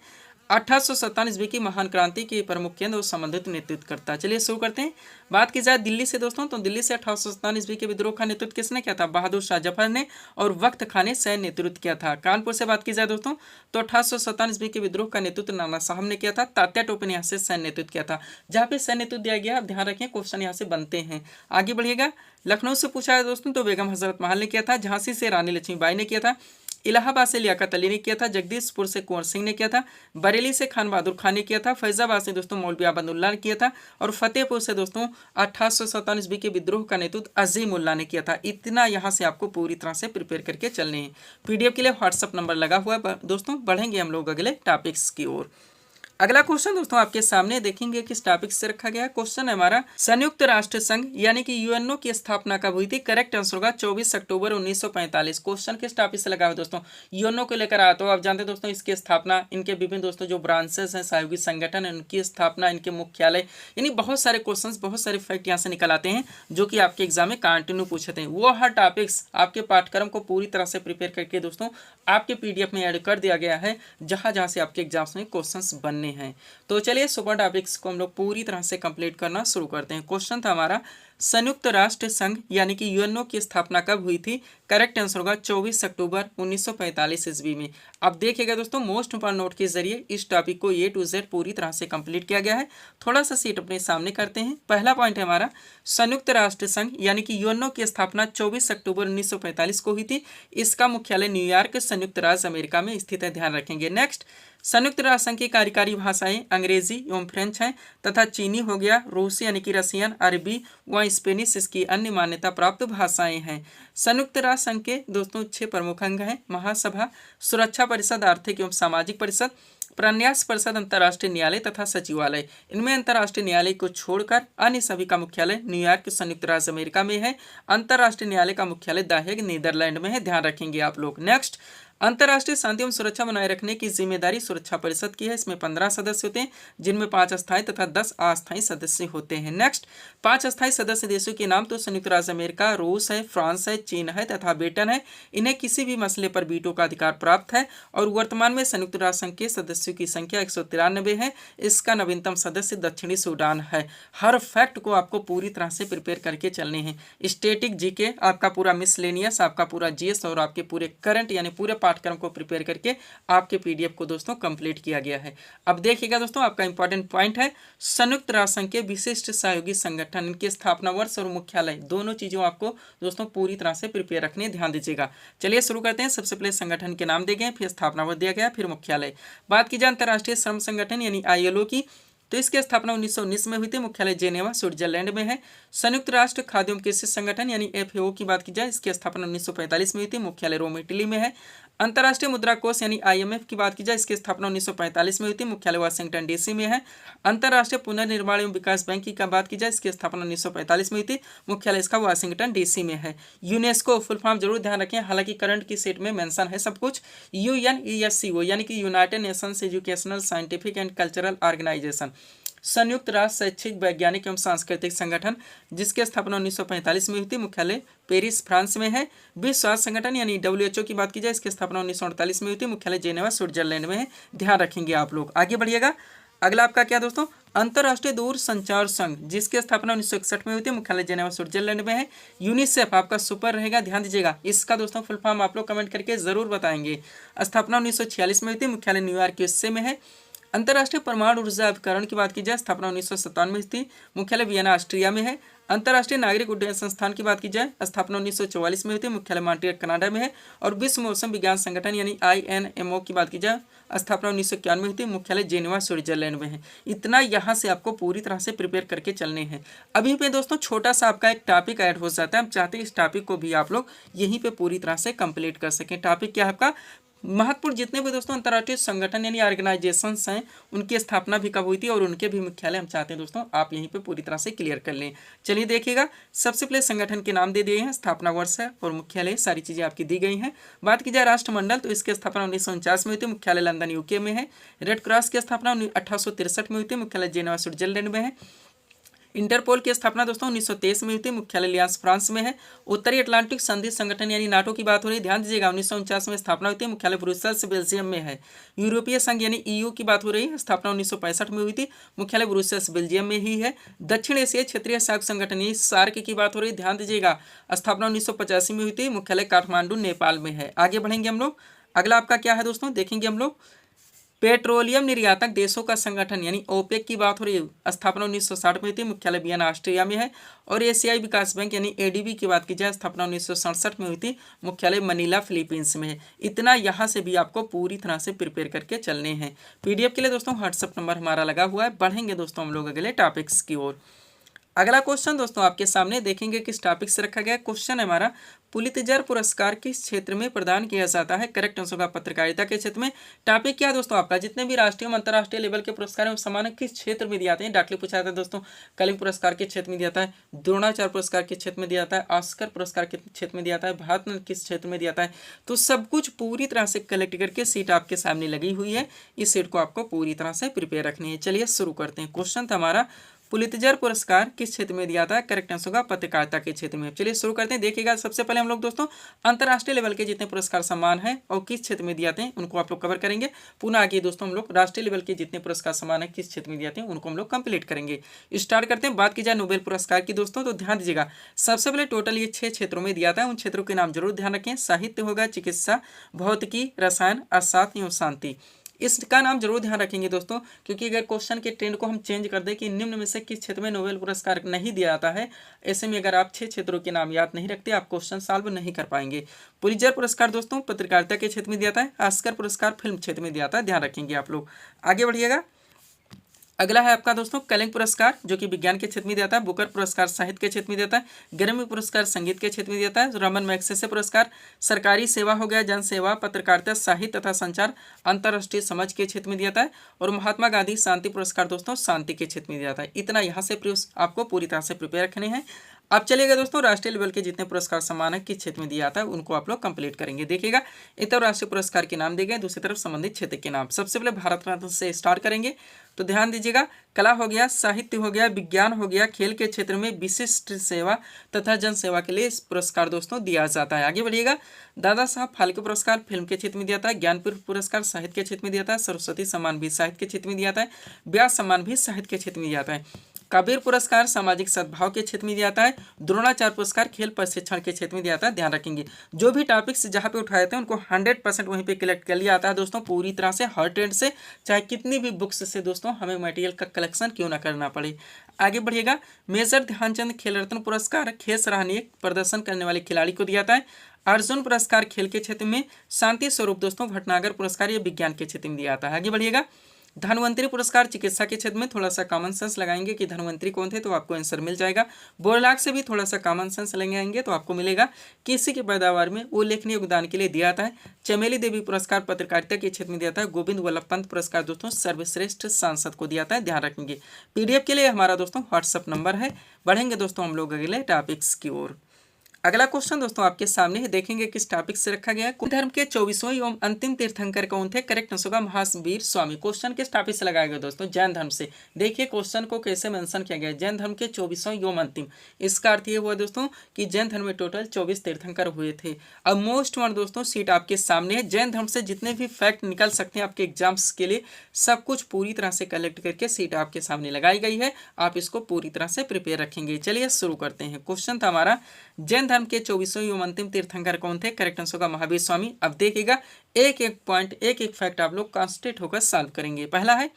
1857 ईस्वी की महान क्रांति के प्रमुख केंद्र और संबंधित नेतृत्व करता है। चलिए शुरू करते हैं। बात की जाए दिल्ली से दोस्तों, तो दिल्ली से 1857 ईस्वी के विद्रोह का नेतृत्व किसने किया था, बहादुर शाह जफर ने। और वक्त खान ने सैन्य नेतृत्व किया था। कानपुर से बात की जाए दोस्तों, तो 1857 ईस्वी के विद्रोह का नेतृत्व नाना साहब ने किया था। तात्या टोपे ने यहाँ से सैन्य नेतृत्व किया था। जहाँ पे सैन्य नेतृत्व दिया गया, आप ध्यान रखें क्वेश्चन यहाँ से बनते हैं। आगे बढ़िएगा, लखनऊ से पूछा है दोस्तों, तो बेगम हजरत महल ने किया था। झांसी से रानी लक्ष्मीबाई ने किया था। इलाहाबाद से लियाकत अली ने किया था। जगदीशपुर से कुंवर सिंह ने किया था। बरेली से खान बहादुर खान ने किया था। फैजाबाद से दोस्तों मौलवी अबदुल्ला ने किया था। और फतेहपुर से दोस्तों 1857 ईस्वी के विद्रोह का नेतृत्व अजीमुल्लाह ने किया था। इतना यहाँ से आपको पूरी तरह से प्रिपेयर करके चलने हैं। पीडीएफ के लिए व्हाट्सअप नंबर लगा हुआ है दोस्तों। बढ़ेंगे हम लोग अगले टॉपिक्स की ओर। अगला क्वेश्चन दोस्तों आपके सामने देखेंगे किस टॉपिक से रखा गया है। क्वेश्चन है हमारा संयुक्त राष्ट्र संघ यानी कि यूएनओ की स्थापना कब हुई थी। करेक्ट आंसर होगा 24 अक्टूबर 1945। क्वेश्चन किस टॉपिक से लगा हुआ दोस्तों, यूएनओ को लेकर आया। तो आप जानते हैं दोस्तों इसकी स्थापना, इनके विभिन्न दोस्तों जो ब्रांचेस हैं, सहयोगी संगठन है, उनकी स्थापना, इनके मुख्यालय, यानी बहुत सारे क्वेश्चन, बहुत सारे फैक्ट यहाँ से निकल आते हैं जो कि आपके एग्जाम में कंटिन्यू पूछते हैं। वो हर टॉपिक्स आपके पाठ्यक्रम को पूरी तरह से प्रिपेयर करके दोस्तों आपके पीडीएफ में ऐड कर दिया गया है, जहां जहां से आपके एग्जाम्स में क्वेश्चंस बनने हैं। तो चलिए सुपर टॉपिक्स को हम लोग पूरी तरह से कंप्लीट करना शुरू करते हैं। क्वेश्चन था हमारा संयुक्त राष्ट्र संघ यानी कि यूएनओ की स्थापना कब हुई थी। करेक्ट आंसर होगा 24 अक्टूबर 1945 ईस्वी में। अब देखिएगा दोस्तों मोस्ट इंपॉर्टेंट नोट के जरिए इस टॉपिक को ए टू जेड पूरी तरह से कंप्लीट किया गया है। थोड़ा सा सीट अपने सामने करते हैं। पहला पॉइंट है हमारा संयुक्त राष्ट्र संघ यानी कि यूएनओ की स्थापना 24 अक्टूबर 1945 को हुई थी। इसका मुख्यालय न्यूयॉर्क संयुक्त राज्य अमेरिका में स्थित है, ध्यान रखेंगे। नेक्स्ट, संयुक्त राष्ट्र संघ की कार्यकारी भाषाएं अंग्रेजी एवं फ्रेंच हैं तथा चीनी हो गया, रूसी यानी कि रसियन, अरबी व स्पेनिश इसकी अन्य मान्यता प्राप्त भाषाएं हैं। संयुक्त राष्ट्र संघ के दोस्तों 6 प्रमुख अंग हैं, महासभा, सुरक्षा परिषद, आर्थिक एवं सामाजिक परिषद, प्रन्यास परिषद, अंतर्राष्ट्रीय न्यायालय तथा सचिवालय। इनमें अंतर्राष्ट्रीय न्यायालय को छोड़कर अन्य सभी का मुख्यालय न्यूयॉर्क संयुक्त राज्य अमेरिका में है। अंतर्राष्ट्रीय न्यायालय का मुख्यालय द हेग नीदरलैंड में है, ध्यान रखेंगे आप लोग। नेक्स्ट, अंतर्राष्ट्रीय शांति एवं सुरक्षा बनाए रखने की जिम्मेदारी सुरक्षा परिषद की है। इसमें 15 सदस्य होते हैं, जिनमें 5 अस्थायी तथा 10 अस्थायी सदस्य होते हैं। नेक्स्ट, 5 अस्थायी सदस्य देशों के नाम तो संयुक्त राज्य अमेरिका, रूस है, फ्रांस है, चीन है तथा ब्रिटेन है। इन्हें किसी भी मसले पर वीटो का अधिकार प्राप्त है। और वर्तमान में संयुक्त राष्ट्र संघ के सदस्यों की संख्या 193 है। इसका नवीनतम सदस्य दक्षिणी सूडान है। हर फैक्ट को आपको पूरी तरह से प्रिपेयर करके चलने हैं। स्टैटिक जीके, आपका पूरा मिसलेनियस, आपका पूरा जीएस और आपके पूरे करंट यानी पूरे पाठ्यक्रम को प्रिपेयर करके आपके PDF को दोस्तों कंप्लीट किया गया है। अब देखिएगा दोस्तों, आपका इंपॉर्टेंट पॉइंट है संयुक्त राष्ट्र संघ के विशिष्ट सहयोगी संगठन, इनके स्थापना वर्ष और मुख्यालय, दोनों चीजों आपको दोस्तों पूरी तरह से प्रिपेयर रखने, ध्यान दीजिएगा। चलिए शुरू करते हैं। सबसे पहले संगठन के नाम दिए गए, फिर स्थापना वर्ष दिया गया, फिर मुख्यालय। बात की जाए अंतर्राष्ट्रीय श्रम संगठन यानी ILO की, तो इसकी स्थापना 1919 में हुई थी। मुख्यालय जेनेवा स्विट्जरलैंड में है। संयुक्त राष्ट्र खाद्य एवं कृषि संगठन यानी FAO की बात की जाए, इसकी स्थापना 1945 में हुई थी। मुख्यालय रोम इटली में है। अंतर्राष्ट्रीय मुद्रा कोष यानी IMF की बात की जाए, इसकी स्थापना 1945 में हुई थी। मुख्यालय वाशिंगटन DC में है। अंतर्राष्ट्रीय पुनर्निर्माण एवं विकास बैंक की बात की जाए, इसकी स्थापना 1945 में हुई थी। मुख्यालय इसका वाशिंगटन DC में है। यूनेस्को फुल फॉर्म जरूर ध्यान रखें, हालांकि करंट की सेट में मेंशन है सब कुछ। UNESCO यानी कि united nations educational scientific and cultural organisation, संयुक्त राष्ट्र शैक्षिक वैज्ञानिक एवं सांस्कृतिक संगठन, जिसकी स्थापना 1945 में हुई थी। मुख्यालय पेरिस फ्रांस में है। विश्व स्वास्थ्य संगठन यानी WHO की बात की जाए, इसकी स्थापना 1948 में हुई थी। मुख्यालय जेनेवा स्विट्जरलैंड में है। ध्यान रखेंगे आप लोग। आगे बढ़िएगा। अगला आपका क्या दोस्तों, अंतर्राष्ट्रीय दूर संचार संघ, जिसकी स्थापना 1961 में हुई थी। मुख्यालय जेनेवा स्विट्जरलैंड में है। यूनिसेफ आपका सुपर रहेगा, ध्यान दीजिएगा। इसका दोस्तों फुल फॉर्म आप लोग कमेंट करके जरूर बताएंगे। स्थापना 1946 में हुई थी। मुख्यालय न्यूयॉर्क USA में है। अंतर्राष्ट्रीय परमाणु ऊर्जा अभिकरण की बात की जाए, स्थापना 1997 में थी। मुख्यालय वियना ऑस्ट्रिया में है। अंतर्राष्ट्रीय नागरिक उड्डयन संस्थान की बात की जाए, स्थापना 1944 में हुई थी। मुख्यालय मॉन्ट्रियल कनाडा में है। और विश्व मौसम विज्ञान संगठन यानी INMO की बात की जाए, स्थापना 1991 में हुई थी। मुख्यालय जेनेवा स्विट्जरलैंड में है। इतना यहाँ से आपको पूरी तरह से प्रिपेयर करके चलने हैं। अभी पे दोस्तों छोटा सा आपका एक टॉपिक ऐड हो जाता है। हम चाहते हैं इस टॉपिक को भी आप लोग यहीं पे पूरी तरह से कंप्लीट कर सकें। टॉपिक क्या है आपका, महत्वपूर्ण जितने भी दोस्तों अंतर्राष्ट्रीय संगठन यानी ऑर्गेनाइजेशंस हैं, उनकी स्थापना भी कब हुई थी और उनके भी मुख्यालय हम चाहते हैं दोस्तों आप यहीं पे पूरी तरह से क्लियर कर लें। चलिए देखिएगा, सबसे पहले संगठन के नाम दे दिए हैं, स्थापना वर्ष है और मुख्यालय, सारी चीजें आपकी दी गई हैं। बात की जाए राष्ट्रमंडल, तो इसकी स्थापना 1949 में हुई थी। मुख्यालय लंदन UK में है। रेड क्रॉस की स्थापना 1863 में हुई थी। मुख्यालय जेनेवा स्विट्जरलैंड में है। इंटरपोल की स्थापना दोस्तों 1923 में हुई थी। मुख्यालय लियास फ्रांस में है। उत्तरी अटलांटिक संधि संगठन यानी NATO की बात हो रही है, ध्यान दीजिएगा। 1949 में स्थापना हुई थी। मुख्यालय ब्रुसेल्स बेल्जियम में है। यूरोपीय संघ यानी EU की बात हो रही है, स्थापना 1965 में हुई थी। मुख्यालय ब्रुसेल्स बेल्जियम में ही है। दक्षिण एशियाई क्षेत्रीय सहयोग संगठन यानी SAARC की बात हो रही है, ध्यान दीजिएगा। स्थापना 1985 में हुई थी। मुख्यालय काठमांडू नेपाल में है। आगे बढ़ेंगे हम लोग। अगला आपका क्या है दोस्तों, देखेंगे हम लोग। पेट्रोलियम निर्यातक देशों का संगठन यानी OPEC की बात हो रही है, स्थापना 1960 में हुई थी। मुख्यालय वियना ऑस्ट्रिया में है। और एशियाई विकास बैंक यानी ADB की बात की जाए, स्थापना 1967 में हुई थी। मुख्यालय मनीला फिलीपींस में है। इतना यहाँ से भी आपको पूरी तरह से प्रिपेयर करके चलने हैं। PDF के लिए दोस्तों WhatsApp नंबर हमारा लगा हुआ है। बढ़ेंगे दोस्तों हम लोग अगले टॉपिक्स की ओर। अगला क्वेश्चन दोस्तों आपके सामने, देखेंगे किस टॉपिक से रखा गया। क्वेश्चन है हमारा, पुलित्जर पुरस्कार किस क्षेत्र में प्रदान किया जाता है। करेक्ट आंसर होगा पत्रकारिता के क्षेत्र में। टॉपिक क्या है दोस्तों आपका, जितने भी राष्ट्रीय और अंतर्राष्ट्रीय लेवल के पुरस्कार हैं सम्मान किस क्षेत्र में दिए जाते हैं। डाकली पूछा जाता है दोस्तों, कलिंग पुरस्कार के क्षेत्र में दिया जाता है, द्रोणाचार्य पुरस्कार के क्षेत्र में दिया जाता है, ऑस्कर पुरस्कार के क्षेत्र में दिया जाता है, भारत रत्न किस क्षेत्र में दिया जाता है। तो सब कुछ पूरी तरह से कलेक्ट करके सीट आपके सामने लगी हुई है। इस सीट को आपको पूरी तरह से प्रिपेयर रखनी है। चलिए शुरू करते हैं। क्वेश्चन था हमारा, पुलित्जर पुरस्कार किस क्षेत्र में दिया था। करेक्ट आंसर होगा पत्रकारिता के क्षेत्र में। चलिए शुरू करते हैं। देखिएगा, सबसे पहले हम लोग दोस्तों अंतर्राष्ट्रीय लेवल के जितने पुरस्कार सम्मान हैं और किस क्षेत्र में दिए जाते हैं उनको आप लोग कवर करेंगे। पुनः आगे दोस्तों हम लोग राष्ट्रीय लेवल के जितने पुरस्कार सम्मान है किस क्षेत्र में दिए जाते हैं उनको हम लोग कंप्लीट करेंगे। स्टार्ट करते हैं। बात की जाए नोबेल पुरस्कार की दोस्तों, तो ध्यान दीजिएगा, सबसे पहले टोटल ये 6 क्षेत्रों में दिया जाता है। उन क्षेत्रों के नाम जरूर ध्यान रखें। साहित्य होगा, चिकित्सा, भौतिकी, रसायन, अर्थशास्त्र एवं शांति। इसका नाम जरूर ध्यान रखेंगे दोस्तों, क्योंकि अगर क्वेश्चन के ट्रेंड को हम चेंज कर दें कि निम्न में से किस क्षेत्र में नोबेल पुरस्कार नहीं दिया जाता है, ऐसे में अगर आप 6 क्षेत्रों के नाम याद नहीं रखते आप क्वेश्चन सॉल्व नहीं कर पाएंगे। पुलित्जर पुरस्कार दोस्तों पत्रकारिता के क्षेत्र में दिया जाता है। ऑस्कर पुरस्कार फिल्म क्षेत्र में दिया जाता है, ध्यान रखेंगे आप लोग। आगे बढ़िएगा। अगला है आपका दोस्तों कलिंग पुरस्कार, जो कि विज्ञान के क्षेत्र में दिया जाता है। बुकर पुरस्कार साहित्य के क्षेत्र में दिया जाता है। ग्रैमी पुरस्कार संगीत के क्षेत्र में दिया जाता है। रमन मैग्सेसे पुरस्कार सरकारी सेवा हो गया, जन सेवा, पत्रकारिता, साहित्य तथा संचार, अंतर्राष्ट्रीय समझ के क्षेत्र में दिया जाता है। और महात्मा गांधी शांति पुरस्कार दोस्तों शांति के क्षेत्र में दिया जाता है। इतना यहाँ से आपको पूरी तरह से प्रिपेयर रखने हैं। अब चलिएगा दोस्तों, राष्ट्रीय लेवल के जितने पुरस्कार सम्मान है किस क्षेत्र में दिया जाता है उनको आप लोग कंप्लीट करेंगे। देखिएगा, एक तरफ राष्ट्रीय पुरस्कार के नाम दिए गए, दूसरी तरफ संबंधित क्षेत्र के नाम। सबसे पहले भारत रत्न से स्टार्ट करेंगे, तो ध्यान दीजिएगा, कला हो गया, साहित्य हो गया, विज्ञान हो गया, खेल के क्षेत्र में विशिष्ट सेवा तथा जन सेवा के लिए इस पुरस्कार दोस्तों दिया जाता है। आगे बढ़िएगा। दादा साहब फाल्के पुरस्कार फिल्म के क्षेत्र में दिया जाता है। ज्ञानपीठ पुरस्कार साहित्य के क्षेत्र में दिया जाता है। सरस्वती सम्मान भी साहित्य के क्षेत्र में दिया जाता है। व्यास सम्मान भी साहित्य के क्षेत्र में दिया जाता है। कबीर पुरस्कार सामाजिक सद्भाव के क्षेत्र में दिया जाता है। द्रोणाचार्य पुरस्कार खेल प्रशिक्षण के क्षेत्र में दिया जाता है। ध्यान रखेंगे जो भी टॉपिक्स जहाँ पे उठाए थे उनको 100% वहीं पे कलेक्ट कर लिया जाता है दोस्तों, पूरी तरह से हर ट्रेंड से, चाहे कितनी भी बुक्स से दोस्तों हमें मटेरियल का कलेक्शन क्यों ना करना पड़े। आगे बढ़िएगा। मेजर ध्यानचंद खेल रत्न पुरस्कार खेल सराहनीय प्रदर्शन करने वाले खिलाड़ी को दिया जाता है। अर्जुन पुरस्कार खेल के क्षेत्र में। शांति स्वरूप दोस्तों भटनागर पुरस्कार ये विज्ञान के क्षेत्र में दिया जाता है। आगे बढ़िएगा। धन्वंतरी पुरस्कार चिकित्सा के क्षेत्र में। थोड़ा सा कॉमन सेंस लगाएंगे कि धन्वंतरी कौन थे तो आपको आंसर मिल जाएगा। बोरलाग से भी थोड़ा सा कॉमन सेंस लगाएंगे तो आपको मिलेगा। कृषि की पैदावार में उल्लेखनीय योगदान के लिए दिया जाता है। चमेली देवी पुरस्कार पत्रकारिता के क्षेत्र में दिया जाता है। गोविंद वल्लभ पंत पुरस्कार दोस्तों सर्वश्रेष्ठ सांसद को दिया जाता है। ध्यान रखेंगे। पीडीएफ के लिए हमारा दोस्तों व्हाट्सअप नंबर है। बढ़ेंगे दोस्तों हम लोग अगले टॉपिक्स की ओर। अगला क्वेश्चन दोस्तों आपके सामने है, देखेंगे किस टॉपिक से रखा गया है। धर्म के 24वें एवं अंतिम तीर्थंकर कौन थे? करेक्ट आंसर होगा महावीर स्वामी। क्वेश्चन किस टॉपिक से लगाया गया दोस्तों? जैन धर्म से। देखिए क्वेश्चन को कैसे मेंशन किया गया है, जैन धर्म के 24वें एवं अंतिम। इसका अर्थ ये हुआ दोस्तों कि जैन धर्म में टोटल 24 तीर्थंकर हुए थे। अब मोस्ट वन दोस्तों सीट आपके सामने है। जैन धर्म से जितने भी फैक्ट निकल सकते हैं आपके एग्जाम्स के लिए, सब कुछ पूरी तरह से कलेक्ट करके सीट आपके सामने लगाई गई है। आप इसको पूरी तरह से प्रिपेयर रखेंगे। चलिए शुरू करते हैं। क्वेश्चन था हमारा, जैन धर्म के 24वें एवं अंतिम तीर्थंकर कौन थे? करेक्ट आंसर होगा महावीर स्वामी। अब देखिएगा एक एक पॉइंट, एक एक फैक्ट आप लोग कॉन्सेंट्रेट होकर सॉल्व करेंगे। पहला है,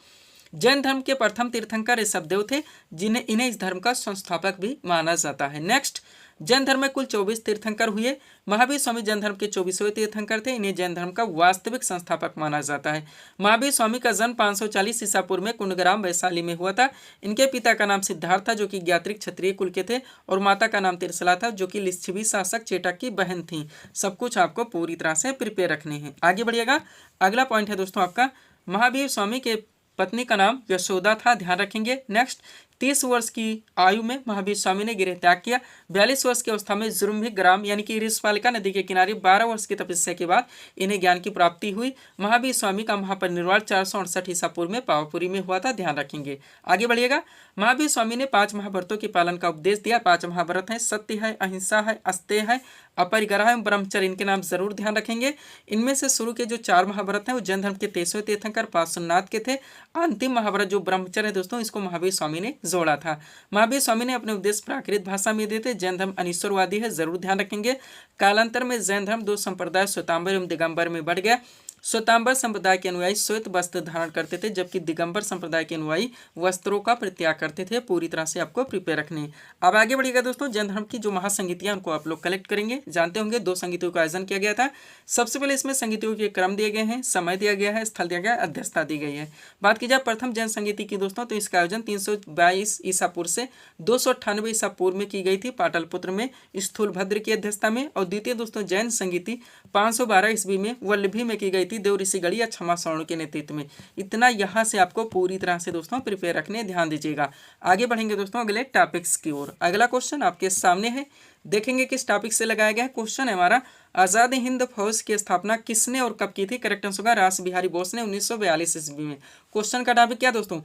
जैन धर्म के प्रथम तीर्थंकर ऋषभदेव थे, इन्हें इस धर्म का संस्थापक भी माना जाता है। नेक्स्ट, जैन धर्म में कुल 24 तीर्थंकर हुए। महावीर स्वामी जैन धर्म के 24वें तीर्थंकर थे, इन्हें जैन धर्म का वास्तविक संस्थापक माना जाता है। महावीर स्वामी का जन्म 540 ईसा पूर्व में कुंडग्राम वैशाली में हुआ था। इनके पिता का नाम सिद्धार्थ था जो कि ज्ञात्रिक क्षत्रिय कुल के थे, और माता का नाम तिरसला था जो कि लिच्छवी शासक चेटक की बहन थी। सब कुछ आपको पूरी तरह से प्रिपेयर रखने हैं। आगे बढ़िएगा। अगला पॉइंट है दोस्तों आपका, महावीर स्वामी के पत्नी का नाम यशोदा था। ध्यान रखेंगे। नेक्स्ट, 30 वर्ष की आयु में महावीर स्वामी ने गृह त्याग किया। 42 वर्ष की अवस्था में जुर्मी ग्राम यानी कि ऋषपालिका नदी के किनारे 12 वर्ष की तपस्या के बाद इन्हें ज्ञान की प्राप्ति हुई। महावीर स्वामी का महापरिनिर्वाण 468 ईसा पूर्व में पावापुरी में हुआ था। ध्यान रखेंगे। आगे बढ़िएगा। महावीर स्वामी ने 5 महाव्रतों के पालन का उपदेश दिया। 5 महाव्रत हैं, सत्य है, अहिंसा है, अस्तेय है, अपरिग्रह है, ब्रह्मचर्य। इनके नाम जरूर ध्यान रखेंगे। इनमें से शुरू के जो 4 महाव्रत हैं वो जैन धर्म के 23वें तीर्थंकर पार्श्वनाथ के थे। अंतिम महाव्रत जो ब्रह्मचर्य है दोस्तों, इसको महावीर स्वामी ने जोड़ा था। महावीर स्वामी ने अपने उपदेश प्राकृत भाषा में दिए थे। जैन धर्म अनिश्वरवादी है, जरूर ध्यान रखेंगे। कालांतर में जैन धर्म 2 संप्रदाय श्वेतांबर एवं दिगंबर में बढ़ गया। श्वेतांबर संप्रदाय के अनुयायी श्वेत वस्त्र धारण करते थे, जबकि दिगंबर संप्रदाय के अनुयायी वस्त्रों का परित्याग करते थे। पूरी तरह से आपको प्रिपेयर रखने। अब आगे बढ़िएगा दोस्तों। जैन धर्म की जो महासंगीतियां उनको आप लोग कलेक्ट करेंगे। जानते होंगे 2 संगीतियों का आयोजन किया गया था। सबसे पहले इसमें संगीतियों के क्रम दिए गए हैं, समय दिया गया है, स्थल दिया गया है, अध्यक्षता दी गई है। बात की जाए प्रथम जैन संगीति की दोस्तों, तो इसका आयोजन 322 ईसा पूर्व से 298 ईसा पूर्व में की गई थी, पाटलिपुत्र में स्थूलभद्र की अध्यक्षता में। और द्वितीय दोस्तों जैन संगीति 512 ईस्वी में वल्लभी में की गई थी, देव ऋषिगढ़ी या क्षमा स्वर्ण के नेतृत्व में। इतना यहाँ से आपको पूरी तरह से दोस्तों प्रिपेयर रखने, ध्यान दीजिएगा। आगे बढ़ेंगे दोस्तों अगले टॉपिक्स की ओर। अगला क्वेश्चन आपके सामने है, देखेंगे किस टॉपिक से लगाया गया है। क्वेश्चन है हमारा, आजाद हिंद फौज की स्थापना किसने और कब की थी? करेक्ट आंसर होगा रास बिहारी बोस ने 1942 ईस्वी में। क्वेश्चन का टॉपिक क्या दोस्तों?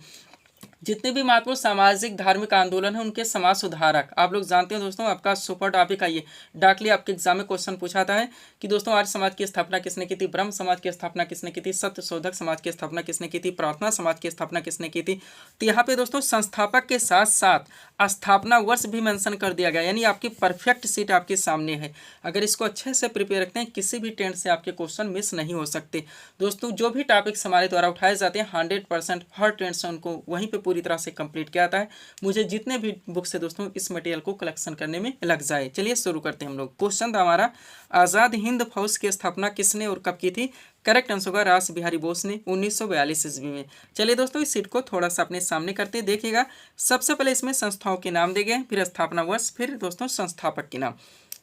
जितने भी महत्वपूर्ण सामाजिक धार्मिक आंदोलन है उनके समाज सुधारक। आप लोग जानते हैं दोस्तों, आपका सुपर टॉपिक है ये। डाकली आपके एग्जाम में क्वेश्चन पूछाता है कि दोस्तों आर्य समाज की स्थापना किसने की थी, ब्रह्म समाज की स्थापना किसने की थी, सत्य शोधक समाज की स्थापना किसने की थी, प्रार्थना समाज की स्थापना किसने की थी। तो यहाँ पे दोस्तों संस्थापक के साथ साथ स्थापना वर्ष भी मेंशन कर दिया गया, यानी आपकी परफेक्ट सीट आपके सामने है। अगर इसको अच्छे से प्रिपेयर रखते हैं, किसी भी टेंट से आपके क्वेश्चन मिस नहीं हो सकते। दोस्तों जो भी टॉपिक्स हमारे द्वारा उठाए जाते हैं 100% हर टेंट से उनको वहीं पे पूरी तरह से कंप्लीट किया जाता है। मुझे जितने भी बुक्स है दोस्तों इस मटेरियल को कलेक्शन करने में लग जाए। चलिए शुरू करते हैं हम लोग। क्वेश्चन था हमारा, आजाद हिंद फौज की स्थापना किसने और कब की थी? करेक्ट आंसर होगा रास बिहारी बोस ने 1942 ईस्वी में। चलिए दोस्तों इस सीट को थोड़ा सा अपने सामने करते देखिएगा। सबसे पहले इसमें संस्थाओं के नाम दिए गए, फिर स्थापना वर्ष, फिर दोस्तों संस्थापक के नाम।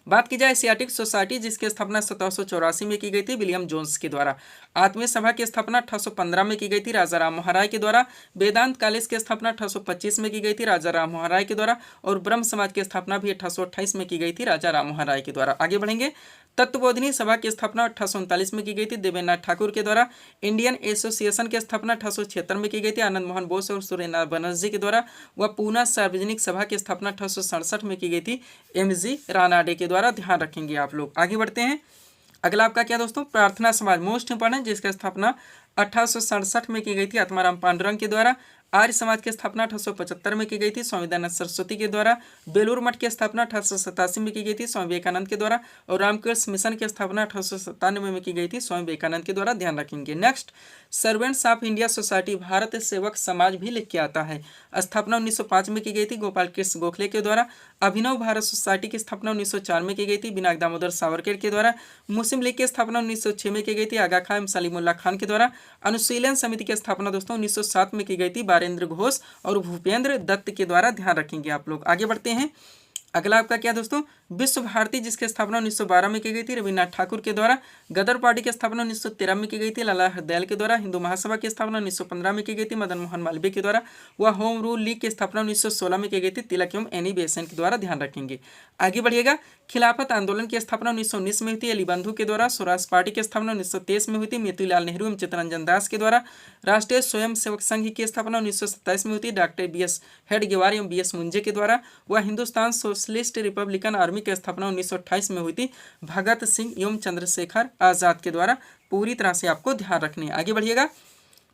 बात की जाए एशियाटिक सोसाइटी, जिसकी स्थापना 1784 में की गई थी विलियम जोन्स के द्वारा। आत्मीय सभा की स्थापना 1815 में की गई थी राजा राम मोहन राय के द्वारा। वेदांत कॉलेज की स्थापना 1825 में की गई थी राजा राम मोहन राय के द्वारा। और ब्रह्म समाज की स्थापना भी 1828 में की गई थी राजा राम मोहन राय के द्वारा। आगे बढ़ेंगे। तत्वबोधिनी सभा की स्थापना 1839 में की गई थी देवेंद्र नाथ ठाकुर के द्वारा। इंडियन एसोसिएशन की स्थापना 1876 में की गई थी आनंद मोहन बोस और सुरेंद्र बनर्जी के द्वारा। व पूना सार्वजनिक सभा की स्थापना 1867 में की गई थी MG रानाडे के द्वारा। ध्यान रखेंगे आप लोग। आगे बढ़ते हैं। अगला आपका क्या दोस्तों? प्रार्थना समाज मोस्ट इंपॉर्टेंट, जिसकी स्थापना 1867 में की गई थी आत्माराम पांडुरंग के द्वारा। आर्य समाज की स्थापना 1875 में की गई थी स्वामी दयानंद सरस्वती के द्वारा। बेलूर मठ की स्थापना 1887 में की गई थी स्वामी विवेकानंद के द्वारा। और रामकृष्ण मिशन की स्थापना 1897 में की गई थी स्वामी विवेकानंद के द्वारा, ध्यान रखेंगे। Next, servants of India society, Bharat सेवक समाज भी लिख के आता है, स्थापना 1905 में की गई थी गोपाल कृष्ण गोखले के द्वारा। अभिनव भारत सोसाइटी की स्थापना 1904 में की गई थी बिनाक दामोदर सावरकर के द्वारा। मुस्लिम लीग की स्थापना 1906 में की गई थी आगा खान सलीमुल्लाह खान के द्वारा। अनुशीलन समिति की स्थापना दोस्तों 1907 में की गई थी बारेंद्र घोष और भूपेंद्र दत्त के द्वारा, ध्यान रखेंगे आप लोग। आगे बढ़ते हैं। अगला आपका क्या दोस्तों, विश्व भारती जिसकी स्थापना 1912 में की गई थी रविन्द्रनाथ ठाकुर के द्वारा। गदर पार्टी की स्थापना 1913 में की गई थी लाला हरदयाल के द्वारा। हिंदू महासभा की स्थापना 1915 में की गई थी मदन मोहन मालवीय के द्वारा। वह होम रूल लीग की स्थापना 1916 में की गई थी तिलक एवं एनी बेसेंट के द्वारा, ध्यान रखेंगे। आगे बढ़िएगा। खिलाफत आंदोलन की स्थापना 1919 में हुई थी अली बंधु के द्वारा। स्वराज पार्टी की स्थापना 1923 में हुई थी मोतीलाल नेहरू एवं चित्तरंजन दास के द्वारा। राष्ट्रीय स्वयं सेवक संघ की स्थापना 1927 में हुई थी डॉक्टर BS हेडगेवार एवं BS मुंजे के द्वारा। वह हिंदुस्तान सोशलिस्ट रिपब्लिकन आर्मी की स्थापना 1928 में हुई थी भगत सिंह एवं चंद्रशेखर आजाद के द्वारा, पूरी तरह से आपको ध्यान रखनी है। आगे बढ़िएगा।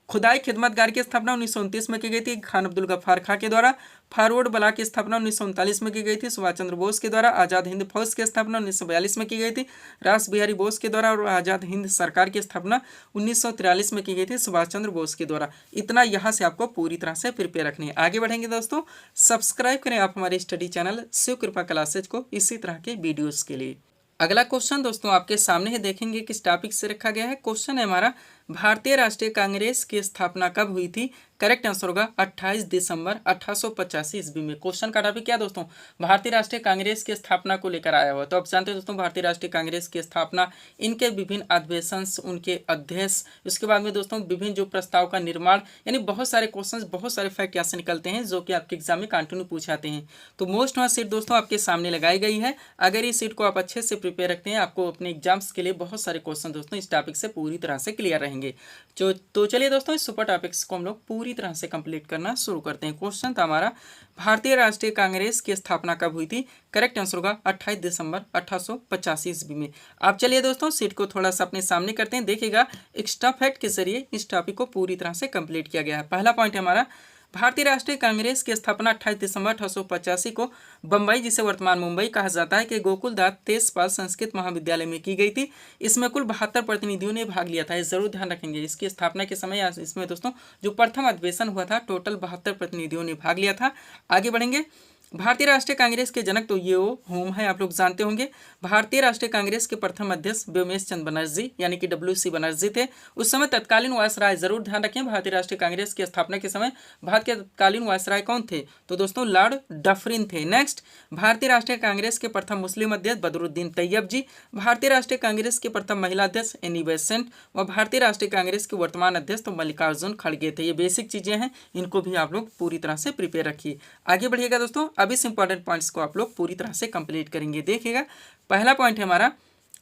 खुदाई खिदमतगार की स्थापना 1929 में की गई थी खान अब्दुल गफ्फार खां के द्वारा। फॉरवर्ड ब्लॉक की स्थापना 1939 में की गई थी सुभाष चंद्र बोस के द्वारा। आज़ाद हिंद फौज की स्थापना 1942 में की गई थी रास बिहारी बोस के द्वारा। और आज़ाद हिंद सरकार की स्थापना 1943 में की गई थी सुभाष चंद्र बोस के द्वारा। इतना यहाँ से आपको पूरी तरह से प्रिपेयर रखनी है। आगे बढ़ेंगे दोस्तों, सब्सक्राइब करें आप हमारे स्टडी चैनल शिव कृपा क्लासेज को इसी तरह के वीडियोज़ के लिए। अगला क्वेश्चन दोस्तों आपके सामने है, देखेंगे किस टॉपिक से रखा गया है। क्वेश्चन है हमारा, भारतीय राष्ट्रीय कांग्रेस की स्थापना कब हुई थी? करेक्ट आंसर होगा 28 दिसंबर 1885 ईस्वी में। क्वेश्चन का टॉपिक क्या दोस्तों, भारतीय राष्ट्रीय कांग्रेस की स्थापना को लेकर आया हुआ। तो आप जानते हैं दोस्तों भारतीय राष्ट्रीय कांग्रेस की स्थापना, इनके विभिन्न अधिवेशन, उनके अध्यक्ष, उसके बाद में दोस्तों विभिन्न जो प्रस्ताव का निर्माण, यानी बहुत सारे क्वेश्चन, बहुत सारे फैक्ट यहाँ से निकलते हैं जो कि आपके एग्जाम में कंटिन्यू पूछे जाते हैं। तो मोस्ट वांट सीट दोस्तों आपके सामने लगाई गई है। अगर इस सीट को आप अच्छे से प्रिपेयर रखते हैं, आपको अपने एग्जाम्स के लिए बहुत सारे क्वेश्चन दोस्तों इस टॉपिक से पूरी तरह से क्लियर रहेंगे। तो चलिए दोस्तों इस सुपर टॉपिक्स को हम लोग पूरी तरह से कंप्लीट करना शुरू करते हैं। क्वेश्चन था हमारा, भारतीय राष्ट्रीय कांग्रेस की स्थापना कब हुई थी? करेक्ट आंसर होगा 28 दिसंबर 1885 ईस्वी में। आप चलिए दोस्तों सीट को थोड़ा सा अपने सामने करते हैं, देखिएगा एक्स्ट्रा फैक्ट के जरिए इस टॉपिक को पूरी तरह से कंप्लीट किया गया है। पहला पॉइंट है हमारा, भारतीय राष्ट्रीय कांग्रेस की स्थापना 28 दिसंबर 1885 को बम्बई, जिसे वर्तमान मुंबई कहा जाता है, के गोकुलदास तेजपाल संस्कृत महाविद्यालय में की गई थी। इसमें कुल 72 प्रतिनिधियों ने भाग लिया था, ये जरूर ध्यान रखेंगे। इसकी स्थापना के समय इसमें दोस्तों जो प्रथम अधिवेशन हुआ था, टोटल 72 प्रतिनिधियों ने भाग लिया था। आगे बढ़ेंगे। भारतीय राष्ट्रीय कांग्रेस के जनक तो ये होम है, आप लोग जानते होंगे। भारतीय राष्ट्रीय कांग्रेस के प्रथम अध्यक्ष व्योमेश चंद्र बनर्जी यानी कि WC बनर्जी थे। उस समय तत्कालीन वायसराय, जरूर ध्यान रखें, भारतीय राष्ट्रीय कांग्रेस की स्थापना के समय भारत के तत्कालीन वायसराय कौन थे? तो दोस्तों लॉर्ड डफरिन थे। नेक्स्ट, भारतीय राष्ट्रीय कांग्रेस के प्रथम मुस्लिम अध्यक्ष बदरुद्दीन तैयब जी। भारतीय राष्ट्रीय कांग्रेस के प्रथम महिला अध्यक्ष एनी बेसेंट। व भारतीय राष्ट्रीय कांग्रेस के वर्तमान अध्यक्ष तो मल्लिकार्जुन खड़गे थे। ये बेसिक चीजें हैं, इनको भी आप लोग पूरी तरह से प्रिपेयर रखिए। आगे बढ़िएगा दोस्तों, अब इस इंपॉर्टेंट पॉइंट्स को आप लोग पूरी तरह से कंप्लीट करेंगे। देखिएगा, पहला पॉइंट है हमारा,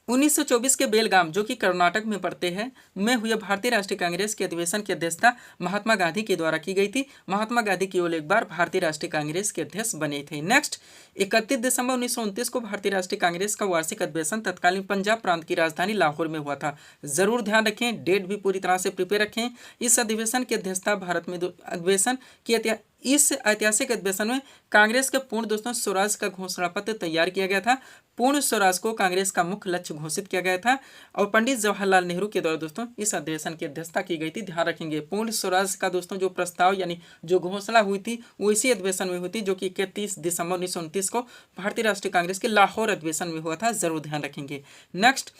1924 के बेलगाम जो कि कर्नाटक में पड़ते हैं में हुए भारतीय राष्ट्रीय कांग्रेस के अधिवेशन की अध्यक्षता महात्मा गांधी के द्वारा की गई थी। महात्मा गांधी केवल एक बार भारतीय राष्ट्रीय कांग्रेस के अध्यक्ष बने थे। नेक्स्ट, 31 दिसंबर 1929 को भारतीय राष्ट्रीय कांग्रेस का वार्षिक अधिवेशन तत्कालीन पंजाब प्रांत की राजधानी लाहौर में हुआ था। जरूर ध्यान रखें, डेट भी पूरी तरह से प्रिपेयर रखें। इस अधिवेशन की अध्यक्षता भारत में अधिवेशन की इस ऐतिहासिक अधिवेशन में कांग्रेस के पूर्ण दोस्तों स्वराज का घोषणा पत्र तैयार किया गया था। पूर्ण स्वराज को कांग्रेस का मुख्य लक्ष्य घोषित किया गया था और पंडित जवाहरलाल नेहरू के द्वारा दोस्तों इस अधिवेशन की अध्यक्षता की गई थी। ध्यान रखेंगे, पूर्ण स्वराज का दोस्तों जो प्रस्ताव यानी जो घोषणा हुई थी वो इसी अधिवेशन में हुई थी, जो कि 31 दिसंबर 1929 को भारतीय राष्ट्रीय कांग्रेस के लाहौर अधिवेशन में हुआ था। जरूर ध्यान रखेंगे। नेक्स्ट,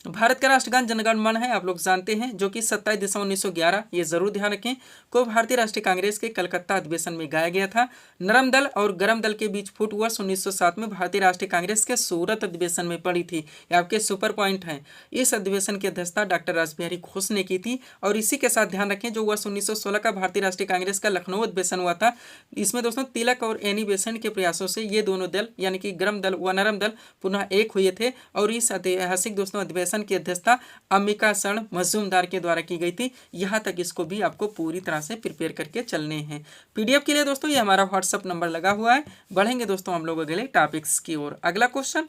भारत का राष्ट्रगान जनगण मन है, आप लोग जानते हैं, जो कि 27 दिसंबर 1911, ये जरूर ध्यान रखें, को भारतीय राष्ट्रीय कांग्रेस के कलकत्ता अधिवेशन में गाया गया था। नरम दल और गरम दल के बीच फूट वर्ष 1907 में भारतीय राष्ट्रीय कांग्रेस के सूरत अधिवेशन में पड़ी थी। ये आपके सुपर पॉइंट हैं। इस अधिवेशन की अध्यक्षता डॉक्टर रासबिहारी घोष ने की थी। और इसी के साथ ध्यान रखें, जो वर्ष 1916 का भारतीय राष्ट्रीय कांग्रेस का लखनऊ अधिवेशन हुआ था, इसमें दोस्तों तिलक और एनी बेसेंट के प्रयासों से ये दोनों दल यानी कि गरम दल व नरम दल पुनः एक हुए थे। और इस ऐतिहासिक दोस्तों अधिवेशन सेशन की अध्यक्षता अंबिका शरण मजूमदार के द्वारा की गई थी। यहाँ तक इसको भी आपको पूरी तरह से प्रिपेयर करके चलने हैं। पीडीएफ के लिए दोस्तों ये हमारा व्हाट्सअप नंबर लगा हुआ है। बढ़ेंगे दोस्तों हम लोग अगले टॉपिक्स की ओर। अगला क्वेश्चन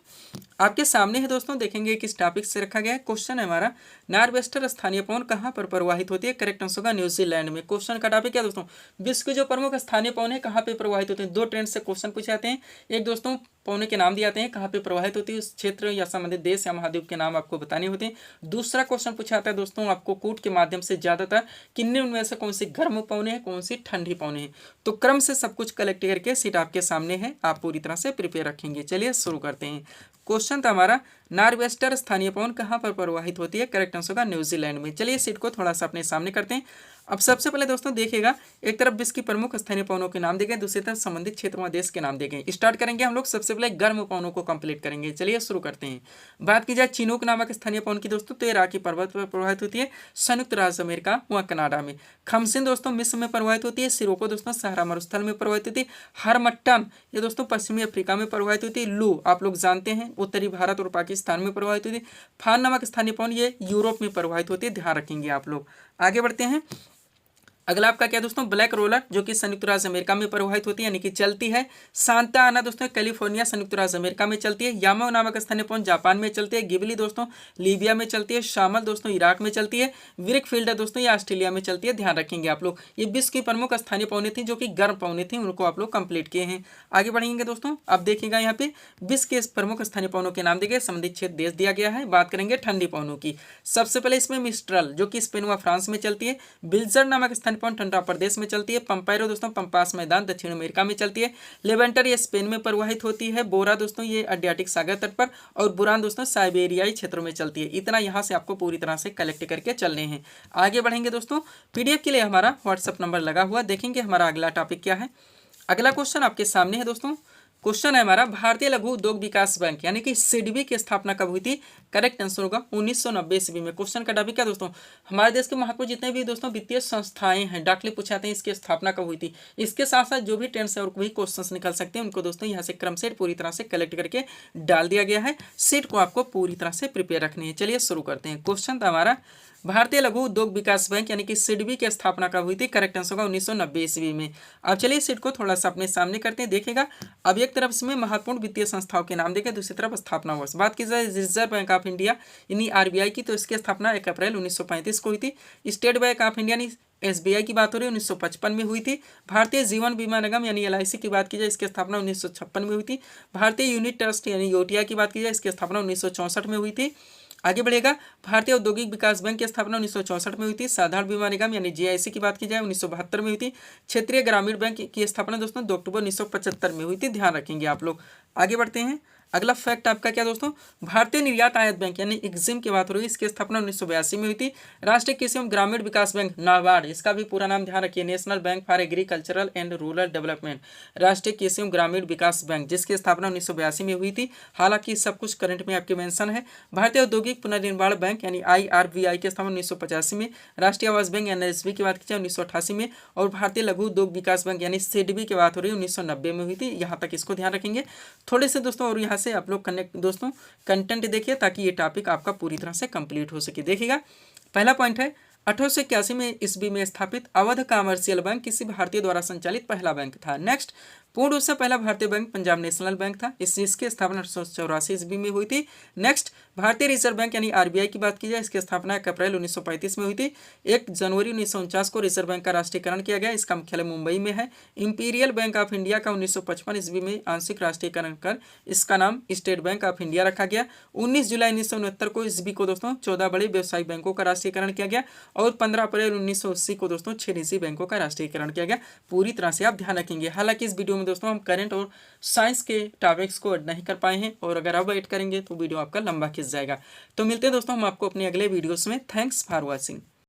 आपके सामने है दोस्तों, देखेंगे किस टॉपिक से रखा गया है। क्वेश्चन है हमारा, नॉर्वेस्टर स्थानीय पवन कहाँ पर प्रवाहित होती है? करेक्ट आंसर होगा न्यूजीलैंड में। क्वेश्चन का टॉपिक क्या दोस्तों, विश्व के जो प्रमुख स्थानीय पवन है कहाँ पे प्रवाहित होते हैं। दो ट्रेंड से क्वेश्चन पूछे जाते हैं। एक दोस्तों पौने के नाम दिए जाते हैं, कहाँ पे प्रवाहित होती है, उस क्षेत्र या संबंधित देश या महाद्वीप के नाम आपको बताने होते हैं। दूसरा क्वेश्चन पूछा जाता है दोस्तों आपको कूट के माध्यम से ज्यादातर किन्हीं उनमें से कौन सी गर्म पौने हैं, कौन सी ठंडी पौने हैं। तो क्रम से सब कुछ कलेक्ट करके सीट आपके सामने है, आप पूरी तरह से प्रिपेयर रखेंगे। चलिए शुरू करते हैं। क्वेश्चन था हमारा, नॉर्वेस्टर स्थानीय पवन कहाँ पर प्रवाहित होती है? करेक्ट आंसर होगा न्यूजीलैंड में। चलिए सीट को थोड़ा सा अपने सामने करते हैं। अब सबसे पहले दोस्तों देखिएगा, एक तरफ विश्व की प्रमुख स्थानीय पवनों के नाम दिए गए, दूसरी तरफ संबंधित क्षेत्रों व देश के नाम दिए गए। स्टार्ट करेंगे हम लोग, सबसे पहले गर्म पवनों को कंप्लीट करेंगे। चलिए शुरू करते हैं। बात की जाए चिनूक नामक स्थानीय पवन की दोस्तों, तो ये राकी पर्वत पर प्रवाहित होती है, संयुक्त राज्य अमेरिका व कनाडा में। खमसिन दोस्तों मिस्र में प्रवाहित होती है। सिरोको दोस्तों सहारा मरुस्थल में प्रवाहित होती है। हरमट्टन ये दोस्तों पश्चिमी अफ्रीका में प्रवाहित होती है। लू आप लोग जानते हैं उत्तरी भारत और पाकिस्तान में प्रवाहित होती है। फान नामक स्थानीय पवन ये यूरोप में प्रवाहित होती है, ध्यान रखेंगे आप लोग। आगे बढ़ते हैं। अगला आपका क्या दोस्तों, ब्लैक रोलर जो कि संयुक्त राज्य अमेरिका में प्रवाहित होती है यानी कि चलती है। सांता आना दोस्तों कैलिफोर्निया संयुक्त राज्य अमेरिका में चलती है। यामाओ नामक स्थानीय पवन जापान में चलती है। गिबली दोस्तों लीबिया में चलती है। शामल दोस्तों इराक में चलती है। विरिकफील्ड दोस्तों ये ऑस्ट्रेलिया में चलती है, ध्यान रखेंगे आप लोग। ये विश्व की प्रमुख स्थानीय पवनें थी जो कि गर्म पवनें थी, उनको आप लोग कंप्लीट किए हैं। आगे बढ़ेंगे दोस्तों, अब देखिएगा यहाँ पे विश्व के प्रमुख स्थानीय पवनों के नाम दिए गए, संबंधित क्षेत्र देश दिया गया है। बात करेंगे ठंडी पवनों की। सबसे पहले इसमें मिस्ट्रल जो कि स्पेन व फ्रांस में चलती है। बिल्जर नामक स्थानीय पवन ठंडा प्रदेश में चलती है। पंपायरो दोस्तों पंपास मैदान दक्षिण अमेरिका में चलती है। लेवेंटर ये स्पेन में प्रवाहित होती है। बोरा दोस्तों ये अड्रियाटिक सागर तट पर, और बुरान दोस्तों साइबेरियाई क्षेत्रों में चलती है। इतना यहां से आपको पूरी तरह से कलेक्ट करके चलने हैं। आगे बढ़ेंगे दोस्तों, पीडीएफ के लिए हमारा व्हाट्सएप नंबर लगा हुआ। देखेंगे हमारा अगला टॉपिक क्या है। अगला क्वेश्चन आपके सामने है दोस्तों। क्वेश्चन है हमारा, भारतीय लघु उद्योग विकास बैंक यानी कि सिडबी की स्थापना कब हुई थी? करेक्ट आंसर होगा 1990 ईस्वी में। क्वेश्चन का टॉपिक क्या दोस्तों, हमारे देश के महत्वपूर्ण जितने भी दोस्तों वित्तीय संस्थाएं हैं डाकली पूछे जाते हैं, इसकी स्थापना कब हुई थी। इसके साथ साथ जो भी टेंस से और भी क्वेश्चन निकल सकते हैं उनको दोस्तों यहाँ से क्रम से पूरी तरह से कलेक्ट करके डाल दिया गया है। सीट को आपको पूरी तरह से प्रिपेयर रखनी है। चलिए शुरू करते हैं। क्वेश्चन था हमारा, भारतीय लघु उद्योग विकास बैंक यानी कि सिडबी की स्थापना कब हुई थी? करेक्ट आंसर होगा 1990 ईस्वी में। अब चलिए सीट को थोड़ा सा अपने सामने करते हैं। देखिएगा अब एक तरफ इसमें महत्वपूर्ण वित्तीय संस्थाओं के नाम देखे, दूसरी तरफ स्थापना वर्ष। बात की जाए रिजर्व बैंक ऑफ इंडिया यानी आरबीआई की, तो इसकी स्थापना 1 अप्रैल 1935 को हुई थी। स्टेट बैंक ऑफ इंडिया यानी एसबीआई की बात हो रही है 1955 में हुई थी। भारतीय जीवन बीमा निगम यानी एलआईसी की बात की जाए, इसकी स्थापना 1956 में हुई थी। भारतीय यूनिट ट्रस्ट यानी यूटीआई की बात की जाए, इसकी स्थापना 1964 में हुई थी। आगे बढ़ेगा, भारतीय औद्योगिक विकास बैंक की स्थापना 1964 में हुई थी। साधारण बीमा निगम यानी जीआईसी की बात की जाए 1972 में हुई थी। क्षेत्रीय ग्रामीण बैंक की स्थापना दोस्तों 2 अक्टूबर 1975 में हुई थी, ध्यान रखेंगे आप लोग। आगे बढ़ते हैं। अगला फैक्ट आपका क्या दोस्तों, भारतीय निर्यात आयात बैंक यानी एक्जिम की बात हो रही है, इसकी स्थापना 1982 में हुई थी। राष्ट्रीय कृषि एवं ग्रामीण विकास बैंक नाबार्ड, इसका भी पूरा नाम ध्यान रखिए, national bank for agricultural and rural development. राष्ट्रीय कृषि एवं ग्रामीण विकास बैंक जिसकी स्थापना 1982 में हुई थी। हालांकि सब कुछ करंट में आपके मेंशन है। भारतीय औद्योगिक पुनर्निर्माण बैंक यानी IRBI की स्थापना 1985 में। राष्ट्रीय आवास बैंक NSB की बात की जाए 1988 में। और भारतीय लघु उद्योग विकास बैंक यानी सिडबी की बात हो रही है 1990 में हुई थी। यहाँ तक इसको ध्यान रखेंगे। थोड़े से दोस्तों और यहाँ से आप लोग कनेक्ट दोस्तों कंटेंट देखिए ताकि ये टॉपिक आपका पूरी तरह से कंप्लीट हो सके। देखिएगा पहला पॉइंट है, 1881 में ईस्वी में स्थापित अवध कमर्शियल बैंक किसी भारतीय द्वारा संचालित पहला बैंक था। नेक्स्ट, पूर्ण रूप से पहला भारतीय बैंक पंजाब नेशनल बैंक था, इसकी स्थापना 1884 ईस्वी में हुई थी। नेक्स्ट, भारतीय रिजर्व बैंक यानी आरबीआई की बात की जाए, इसकी स्थापना 1 अप्रैल 1935 में हुई थी। 1 जनवरी 1949 को रिजर्व बैंक का राष्ट्रीयकरण किया गया, इसका मुख्यालय मुंबई में है। इंपीरियल बैंक ऑफ इंडिया का 1955 ईस्वी में आंशिक राष्ट्रीयकरण कर इसका नाम स्टेट बैंक ऑफ इंडिया रखा गया। 19 जुलाई 1969 को ईस्वी को दोस्तों 14 बड़े व्यवसायिक बैंकों का राष्ट्रीयकरण किया गया। और 15 अप्रैल 1980 को दोस्तों 6 निजी बैंकों का राष्ट्रीयकरण किया गया। पूरी तरह से आप ध्यान रखेंगे। हालांकि इस वीडियो में दोस्तों हम करंट और साइंस के टॉपिक्स को ऐड नहीं कर पाए हैं, और अगर अब ऐड करेंगे तो वीडियो आपका लंबा खिंच जाएगा। तो मिलते हैं दोस्तों हम आपको अपने अगले वीडियोस में। Thanks for watching.